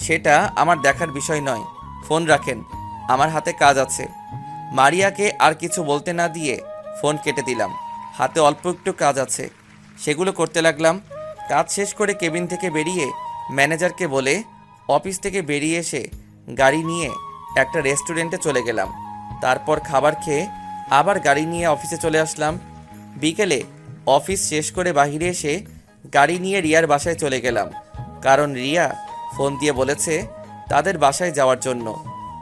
সেটা আমার দেখার বিষয় নয়। ফোন রাখেন, আমার হাতে কাজ আছে। মারিয়াকে আর কিছু বলতে না দিয়ে ফোন কেটে দিলাম। হাতে অল্প একটু কাজ আছে, সেগুলো করতে লাগলাম। কাজ শেষ করে কেবিন থেকে বেরিয়ে ম্যানেজারকে বলে অফিস থেকে বেরিয়ে এসে গাড়ি নিয়ে একটা রেস্টুরেন্টে চলে গেলাম। তারপর খাবার খেয়ে আবার গাড়ি নিয়ে অফিসে চলে আসলাম। বিকেলে অফিস শেষ করে বাইরে এসে গাড়ি নিয়ে রিয়ার বাসায় চলে গেলাম, কারণ রিয়া ফোন দিয়ে বলেছে তাদের বাসায় যাওয়ার জন্য।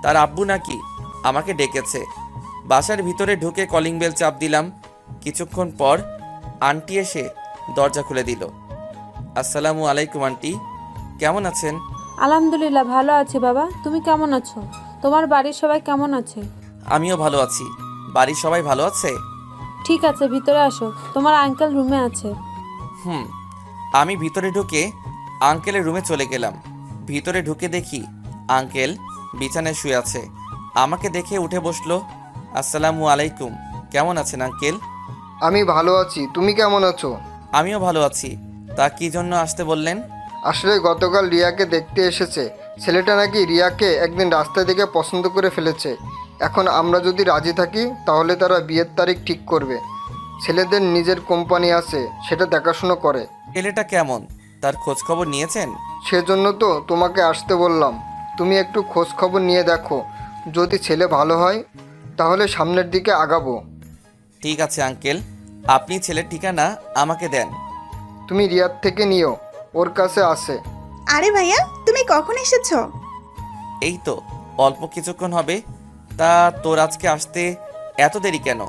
তার আব্বু নাকি আমাকে ডেকেছে। বাসার ভিতরে ঢুকে কলিং বেল চাপ দিলাম। কিছুক্ষণ পর আন্টি এসে দরজা খুলে দিল। আসসালামু আলাইকুম আন্টি, কেমন আছেন? আলহামদুলিল্লাহ ভালো আছি বাবা, তুমি কেমন আছো? তোমার বাড়ির সবাই কেমন আছে? আমিও ভালো আছি। বাড়ির সবাই ভালো আছে? ঠিক আছে, ভিতরে আসো, তোমার আঙ্কেল রুমে আছে। আমি ভিতরে ঢুকে আঙ্কেলের রুমে চলে গেলাম। ভিতরে ঢুকে দেখি আঙ্কেল বিছানায় শুয়ে আছে। আমাকে দেখে উঠে বসলো। আসসালামু আলাইকুম, কেমন আছেন আঙ্কেল? আমি ভালো আছি, তুমি কেমন আছো? আমিও ভালো আছি। তা কি জন্য আসতে বললেন? আসলে গতকাল রিয়াকে দেখতে এসেছে। ছেলেটা নাকি রিয়াকে একদিন রাস্তায় দেখে পছন্দ করে ফেলেছে। এখন আমরা যদি রাজি থাকি তাহলে তারা বিয়ের তারিখ ঠিক করবে। ছেলেদের নিজের কোম্পানি আছে, সেটা দেখাশুনো করে। ছেলেটা কেমন, তার খোঁজ খবর নিয়েছেন? সেজন্য তো তোমাকে আসতে বললাম। তুমি একটু খোঁজ খবর নিয়ে দেখো, যদি ছেলে ভালো হয় তাহলে সামনের দিকে আগাবো। ঠিক আছে আঙ্কেল, আপনি ছেলের ঠিকানা আমাকে দেন। তুমি রিয়ার থেকে নিও, ওর কাছে আছে। আরে ভাইয়া, তুমি কখন এসেছো? এই তো অল্প কিছুক্ষণ হবে। তা তোর আজকে আসতে এত দেরি কেন?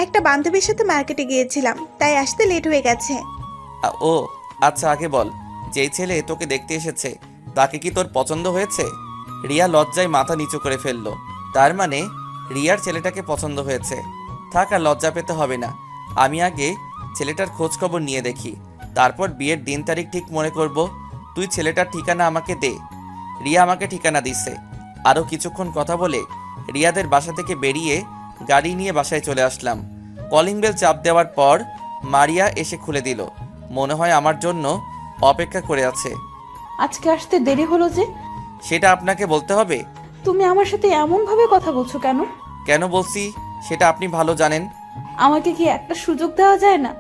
একটা বান্ধবীর সাথে মার্কেটে গিয়েছিলাম, তাই আসতে লেট হয়ে গেছে। ও আচ্ছা, আগে বল, যেই ছেলে তোকে দেখতে এসেছে তাকে কি তোর পছন্দ হয়েছে? রিয়া লজ্জায় মাথা নিচু করে ফেললো। তার মানে রিয়ার ছেলেটাকে পছন্দ হয়েছে। থাক, আর লজ্জা পেতে হবে না। আমি আগে ছেলেটার খোঁজ খবর নিয়ে দেখি, তারপর বিয়ের দিন তারিখ ঠিক মনে করব। তুই ছেলেটার ঠিকানা আমাকে দে। রিয়া আমাকে ঠিকানা দিচ্ছে। আরও কিছুক্ষণ কথা বলে রিয়াদের বাসা থেকে বেরিয়ে গাড়ি নিয়ে বাসায় চলে আসলাম। কলিং বেল চাপ দেওয়ার পর মারিয়া এসে খুলে দিল। মনে হয় আমার জন্য অপেক্ষা করে আছে। আজকে আসতে দেরি হলো যে? সেটা আপনাকে বলতে হবে? তুমি আমার সাথে এমনভাবে কথা বলছো কেন? কেন বলছি সেটা আপনি ভালো জানেন। আমাকে কি একটা সুযোগ দেওয়া যায় না?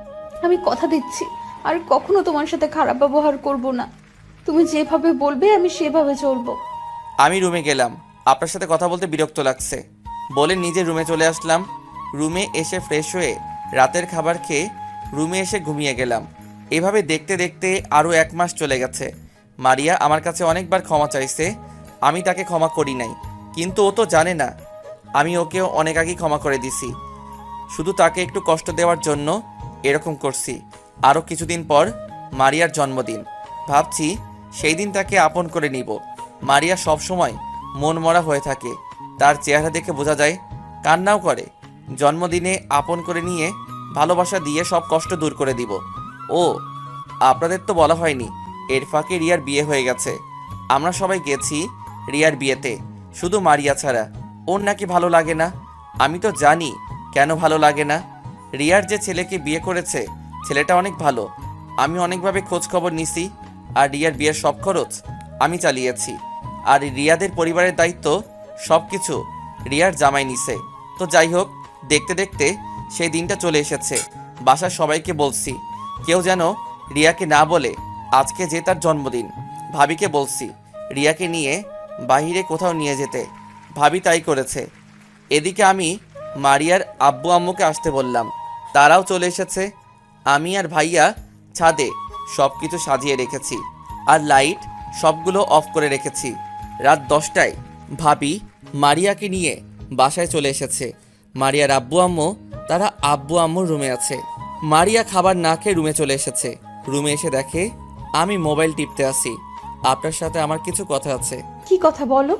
আমি কথা দিচ্ছি আর কখনো তোমার সাথে খারাপ ব্যবহার করব না। তুমি যেভাবে বলবে আমি সেভাবে চলবো। আমি রুমে গেলাম, আপনার সাথে কথা বলতে বিরক্ত লাগছে বলে নিজের রুমে চলে আসলাম। রুমে এসে ফ্রেশ হয়ে রাতের খাবার খেয়ে রুমে এসে ঘুমিয়ে গেলাম। এভাবে দেখতে দেখতে আরও 1 মাস চলে গেছে। মারিয়া আমার কাছে অনেকবার ক্ষমা চাইছে, আমি তাকে ক্ষমা করি নাই। কিন্তু ও তো জানে না আমি ওকেও অনেক আগেই ক্ষমা করে দিছি। শুধু তাকে একটু কষ্ট দেওয়ার জন্য এরকম করছি। আরও কিছুদিন পর মারিয়ার জন্মদিন। ভাবছি সেই দিন তাকে আপন করে নিব। মারিয়া সবসময় মনমরা হয়ে থাকে, তার চেহারা দেখে বোঝা যায়। কান্নাও করে। জন্মদিনে আপন করে নিয়ে ভালোবাসা দিয়ে সব কষ্ট দূর করে দিব। ও আপনাদের তো বলা হয়নি, এর ফাঁকে রিয়ার বিয়ে হয়ে গেছে। আমরা সবাই গেছি রিয়ার বিয়েতে, শুধু মারিয়া ছাড়া। ওর নাকি ভালো লাগে না। আমি তো জানি কেন ভালো লাগে না। রিয়ার যে ছেলেকে বিয়ে করেছে ছেলেটা অনেক ভালো। আমি অনেকভাবে খোঁজ খবর নিছি, আর রিয়ার বিয়ের সব খরচ আমি চালিয়েছি। আর রিয়াদের পরিবারের দায়িত্ব সব কিছু রিয়ার জামাই নিছে। তো যাই হোক, দেখতে দেখতে সেই দিনটা চলে এসেছে। বাসার সবাইকে বলছি, কেউ যেন রিয়াকে না বলে আজকে যে তার জন্মদিন। ভাবিকে বলছি রিয়াকে নিয়ে বাইরে কোথাও নিয়ে যেতে। ভাবি তাই করেছে। এদিকে আমি মারিয়ার আব্বু আম্মুকে আসতে বললাম, তারাও চলে এসেছে। আমি আর ভাইয়া ছাদে সব কিছু সাজিয়ে রেখেছি, আর লাইট সবগুলো অফ করে রেখেছি। রাত 10টায় ভাবি মারিয়াকে নিয়ে বাসায় চলে এসেছে। মারিয়ার আব্বু আম্মু তারা আব্বু আম্মুর রুমে আছে। মারিয়া খাবার না খেয়ে রুমে চলে এসেছে। রুমে এসে দেখে আমি মোবাইল টিপতে আসি। আপনার সাথে আমার কিছু কথা আছে। কি কথা বলো?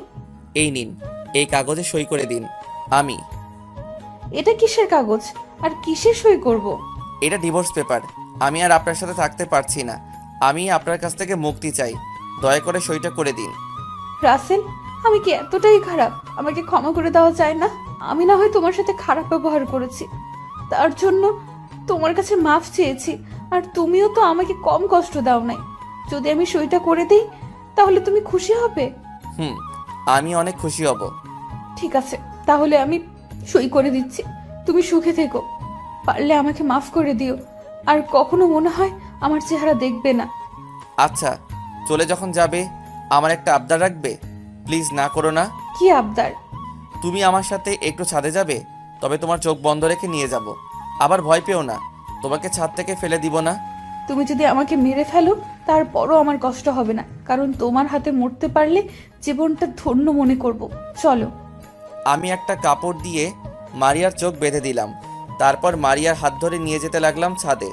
এই নিন, এই কাগজে সই করে দিন। আমি এটা কিসের কাগজ আর কিসের সই করব? এটা ডিভোর্স পেপার। আমি আর আপনার সাথে থাকতে পারছি না। আমি আপনার কাছ থেকে মুক্তি চাই। দয়া করে সইটা করে দিন। রাসেল, আমি কি এতটাই খারাপ? আমাকে ক্ষমা করে দেওয়া যায় না? আমি না হয় তোমার সাথে খারাপ ব্যবহার করেছি, তার জন্য তোমার কাছে মাফ চেয়েছি। আর তুমিও তো আমাকে কম কষ্ট দাও নাই। যদি আমি সইটা করে দিই তাহলে তুমি খুশি হবে? আমি অনেক খুশি হব। ঠিক আছে, তাহলে আমি সই করে দিচ্ছি। তুমি সুখে থেকো। পারলে আমাকে মাফ করে দিও। আর কখনো মনে হয় আমার চেহারা দেখবে না। আচ্ছা, চলে যখন যাবে আমার একটা আবদার রাখবে? প্লিজ না করো না। কি আবদার? তুমি আমার সাথে একটু ছাদে যাবে, তবে তোমার চোখ বন্ধ রেখে নিয়ে যাব। আবার ভয় পেও না, তোমাকে ছাদ থেকে ফেলে দিব না। তুমি যদি আমাকে মেরে ফেলো তারপরও আমার কষ্ট হবে না, কারণ তোমার হাতে মরতে পারলে জীবনটা ধন্য মনে করব। চলো। আমি একটা কাপড় দিয়ে মারিয়ার চোখ বেঁধে দিলাম। তারপর মারিয়ার হাত ধরে নিয়ে যেতে লাগলাম ছাদে।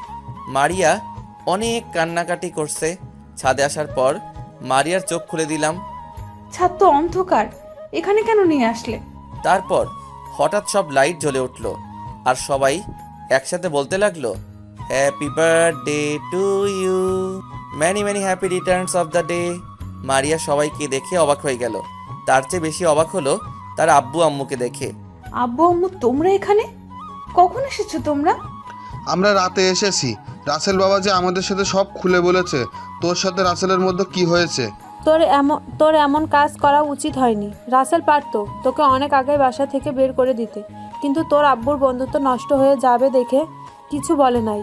মারিয়া অনেক কান্নাকাটি করছে। ছাদে আসার পর মারিয়ার চোখ খুলে দিলাম। ছাদ তো অন্ধকার, এখানে কেন নিয়ে আসলে? তারপর হঠাৎ সব লাইট জ্বলে উঠল, আর সবাই একসাথে বলতে লাগলো, happy birthday to you, many many happy returns of the day. Maria সবাইকে দেখে অবাক হয়ে গেল। তার চেয়ে বেশি অবাক হলো তার আব্বু আম্মুকে দেখে। আব্বু আম্মু তোমরা এখানে কখন এসেছো তোমরা? আমরা রাতে এসেছি, রাসেল বাবা যে আমাদের সাথে সব খুলে বলেছে তোর সাথে রাসেলের মধ্যে কি হয়েছে। তোর এমন কাজ করা উচিত হয়নি। রাসেল পারতো তোকে অনেক আগে বাসা থেকে বের করে দিতে, কিন্তু তোর আব্বুর বন্ধুত্ব নষ্ট হয়ে যাবে দেখে কিছু বলে নাই।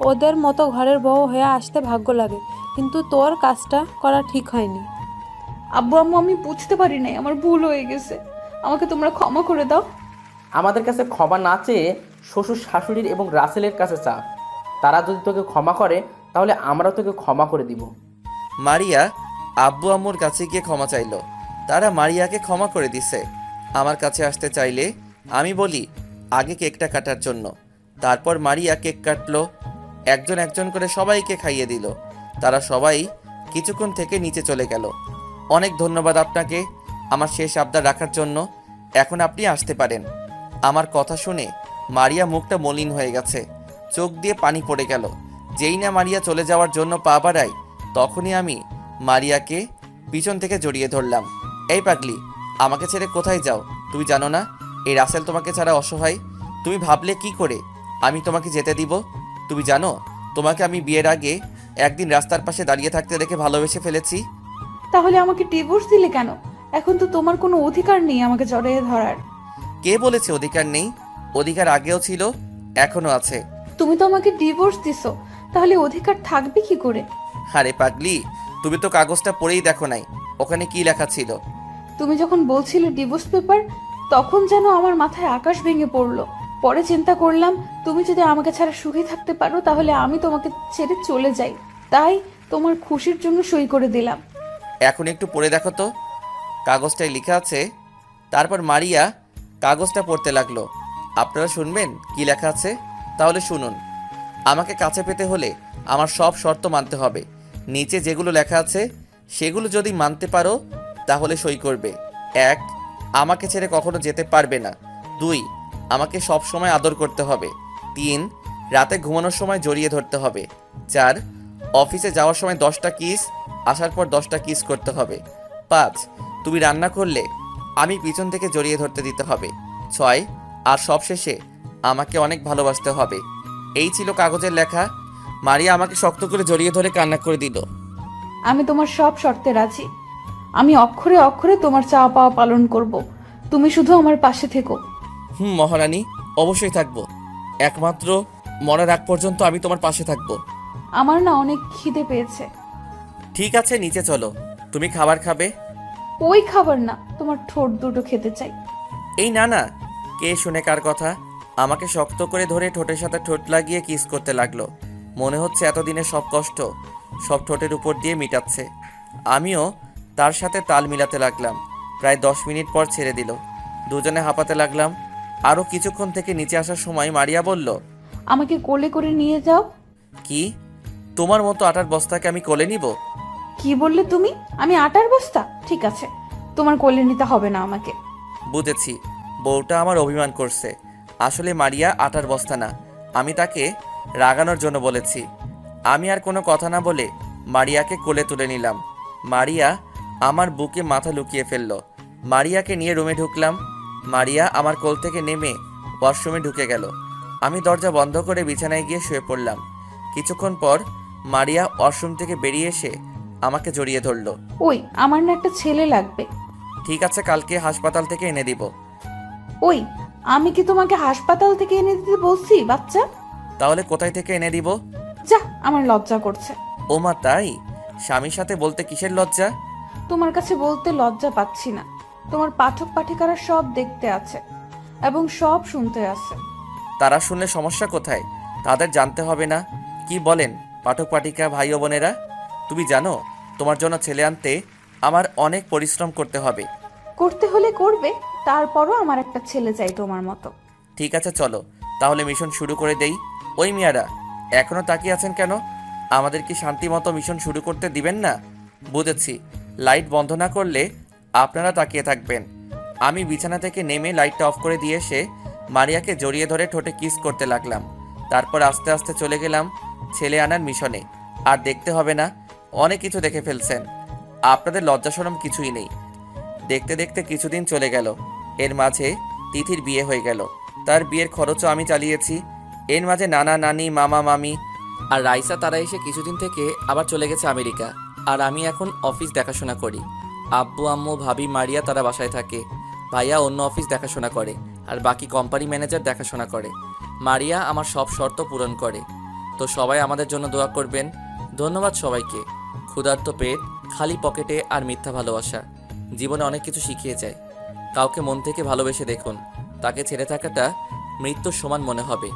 ওদের মতো ঘরের বউ হয়ে আসতে ভাগ্য লাগে, কিন্তু তোর কাজটা করা ঠিক হয়নি। আব্বু আম্মু, আমি বুঝতে পারি নাই, আমার ভুল হয়ে গেছে, আমাকে তোমরা ক্ষমা করে দাও। আমাদের কাছে ক্ষমা না চেয়ে শ্বশুর শাশুড়ির এবং রাসেলের কাছে চা। তারা যদি তোকে ক্ষমা করে তাহলে আমরাও তোকে ক্ষমা করে দিব। মারিয়া আব্বু আম্মুর কাছে গিয়ে ক্ষমা চাইলো। তারা মারিয়াকে ক্ষমা করে দিছে। আমার কাছে আসতে চাইলে আমি বলি আগে কেকটা কাটার জন্য। তারপর মারিয়া কেক কাটলো, একজন একজন করে সবাইকে খাইয়ে দিল। তারা সবাই কিছুক্ষণ থেকে নিচে চলে গেল। অনেক ধন্যবাদ আপনাকে আমার শেষ আবদার রাখার জন্য। এখন আপনি আসতে পারেন। আমার কথা শুনে মারিয়া মুখটা মলিন হয়ে গেছে, চোখ দিয়ে পানি পড়ে গেল। যেই না মারিয়া চলে যাওয়ার জন্য পা বাড়ায়, তখনই আমি মারিয়াকে পিছন থেকে জড়িয়ে ধরলাম। এই পাগলি, আমাকে ছেড়ে কোথায় যাও? তুমি জানো না এই রাসেল তোমাকে ছাড়া অসহায়? তুমি ভাবলে কি করে আমি তোমাকে যেতে দিব? তুমি জানো তোমাকে আমি বিয়ের আগে একদিন রাস্তার পাশে দাঁড়িয়ে থাকতে দেখে ভালোবেসে ফেলেছি। তাহলে আমাকে ডিভোর্স দিলে কেন? এখন তো তোমার কোনো অধিকার নেই আমাকে জড়িয়ে ধরার। কে বলেছে অধিকার নেই? অধিকার আগেও ছিল, এখনো আছে। তুমি তো আমাকে ডিভোর্স দিছো, তাহলে অধিকার থাকবে কি করে? আরে পাগলি, তুমি তো কাগজটা পড়েই দেখো নাই, ওখানে কি লেখা ছিল। তুমি যখন বলছিলে ডিভোর্স পেপার, তখন যেন আমার মাথায় আকাশ ভেঙে পড়লো। পরে চিন্তা করলাম তুমি যদি আমাকে ছাড়া সুখী থাকতে পারো তাহলে আমি তোমাকে ছেড়ে চলে যাই, তাই তোমার খুশির জন্য সই করে দিলাম। এখন একটু পড়ে দেখো তো, কাগজটায় লেখা আছে। তারপর মারিয়া কাগজটা পড়তে লাগলো। আপনারা শুনবেন কি লেখা আছে? তাহলে শুনুন। আমাকে কাছে পেতে হলে আমার সব শর্ত মানতে হবে। নিচে যেগুলো লেখা আছে সেগুলো যদি মানতে পারো তাহলে সই করবে। 1, আমাকে ছেড়ে কখনো যেতে পারবে না। 2, আমাকে সব সময় আদর করতে হবে। 3, রাতে ঘুমানোর সময় জড়িয়ে ধরতে হবে। 4, অফিসে যাওয়ার সময় 10টা কিস, আসার পর 10টা কিস করতে হবে। 5, তুমি রান্না করলে আমি পিছন থেকে জড়িয়ে ধরতে দিতে হবে। 6, আর সবশেষে আমাকে অনেক ভালোবাসতে হবে। এই ছিল কাগজের লেখা। মারিয়া আমাকে শক্ত করে জড়িয়ে ধরে কান্না করে দিল। আমি তোমার সব শর্তে রাজি। আমি অক্ষরে অক্ষরে তোমার চাওয়া পাওয়া পালন করব। তুমি শুধু আমার পাশে থেকো। মহারানী, অবশ্যই থাকবো। একমাত্র মরার আগ পর্যন্ত আমি তোমার পাশে থাকবো। আমার না অনেক খিদে পেয়েছে। ঠিক আছে, নিচে চলো। তুমি খাবার খাবে? ওই খাবার না, তোমার ঠোঁট দুটো খেতে চাই। এই না না, কে শুনে কার কথা? আমাকে শক্ত করে ধরে ঠোঁটের সাথে ঠোঁট লাগিয়ে কিস করতে লাগলো। মনে হচ্ছে এতদিনের সব কষ্ট সব ঠোঁটের উপর দিয়ে মিটাচ্ছে। আমিও তার সাথে তাল মিলাতে লাগলাম। প্রায় 10 মিনিট পর ছেড়ে দিল। দুজনে হাঁপাতে লাগলাম। আরও কিছুক্ষণ থেকে নিচে আসার সময় মারিয়া বলল, আমাকে কোলে করে নিয়ে যাও। কি? তোমার মতো আটার বস্তাকে আমি কোলে নিব? কি বললে তুমি? আমি আটার বস্তা? ঠিক আছে, তোমার কোলে নিতে হবে না আমাকে। বুঝেছি, বউটা আমার অভিমান করছে। আসলে মারিয়া আটার বস্তা না, আমি তাকে রাগানোর জন্য বলেছি। আমি আর কোনো কথা না বলে মারিয়াকে কোলে তুলে নিলাম। মারিয়া আমার বুকে মাথা লুকিয়ে ফেলল। মারিয়াকে নিয়ে রুমে ঢুকলাম। মারিয়া আমার কোল থেকে নেমে ওয়াশরুমে ঢুকে গেল। আমি দরজা বন্ধ করে বিছানায় গিয়ে শুয়ে পড়লাম। কিছুক্ষণ পর মারিয়া ওয়াশরুম থেকে বেরিয়ে এসে আমাকে জড়িয়ে ধরল। ওই, আমার না একটা ছেলে লাগবে। ঠিক আছে, কালকে হাসপাতাল থেকে এনে দিব। ওই, আমি কি তোমাকে হাসপাতাল থেকে এনে দিতে বলছি বাচ্চা? তাহলে কোথায় থেকে এনে দিব? যা, আমার লজ্জা করছে। ওমা তাই? স্বামীর সাথে বলতে কিসের লজ্জা? তোমার কাছে বলতে লজ্জা পাচ্ছি না। তোমার পাঠক পাঠিকারা সব দেখতে আছে এবং সব শুনতে আছে। তারা শুনলে সমস্যা কোথায়? তাদের জানতে হবে না? কি বলেন পাঠক পাঠিকা ভাই ও বোনেরা? তুমি জানো তোমার জন্য ছেলে আনতে আমার অনেক পরিশ্রম করতে হবে। করতে হলে করবে, তারপরও আমার একটা ছেলে চাই তোমার মতো। ঠিক আছে, চলো তাহলে মিশন শুরু করে দেই। ওই মিয়ারা, এখনো তাকিয়ে আছেন কেন? আমাদের কি শান্তি মতো মিশন শুরু করতে দিবেন না? বুঝেছি, লাইট বন্ধ না করলে আপনারা তাকিয়ে থাকবেন। আমি বিছানা থেকে নেমে লাইটটা অফ করে দিয়ে এসে মারিয়াকে জড়িয়ে ধরে ঠোঁটে কিস করতে লাগলাম। তারপর আস্তে আস্তে চলে গেলাম ছেলে আনার মিশনে। আর দেখতে হবে না, অনেক কিছু দেখে ফেলছেন। আপনাদের লজ্জা শরম কিছুই নেই। দেখতে দেখতে কিছুদিন চলে গেল। এর মাঝে তিথির বিয়ে হয়ে গেল। তার বিয়ের খরচও আমি চালিয়েছি। এর মাঝে নানা নানি মামা মামি আর রাইসা তারা এসে কিছুদিন থেকে আবার চলে গেছে আমেরিকা। আর আমি এখন অফিস দেখাশোনা করি। আব্বু আম্মু ভাবি মারিয়া তারা বাসায় থাকে। ভাইয়া অন্য অফিস দেখাশোনা করে আর বাকি কোম্পানি ম্যানেজার দেখাশোনা করে। মারিয়া আমার সব শর্ত পূরণ করে। তো সবাই আমাদের জন্য দোয়া করবেন। ধন্যবাদ সবাইকে। ক্ষুধার্ত পেট, খালি পকেটে আর মিথ্যা ভালোবাসা জীবনে অনেক কিছু শিখিয়ে যায়। কাউকে মন থেকে ভালোবেসে দেখুন, তাকে ছেড়ে থাকাটা মৃত্যুর সমান মনে হবে।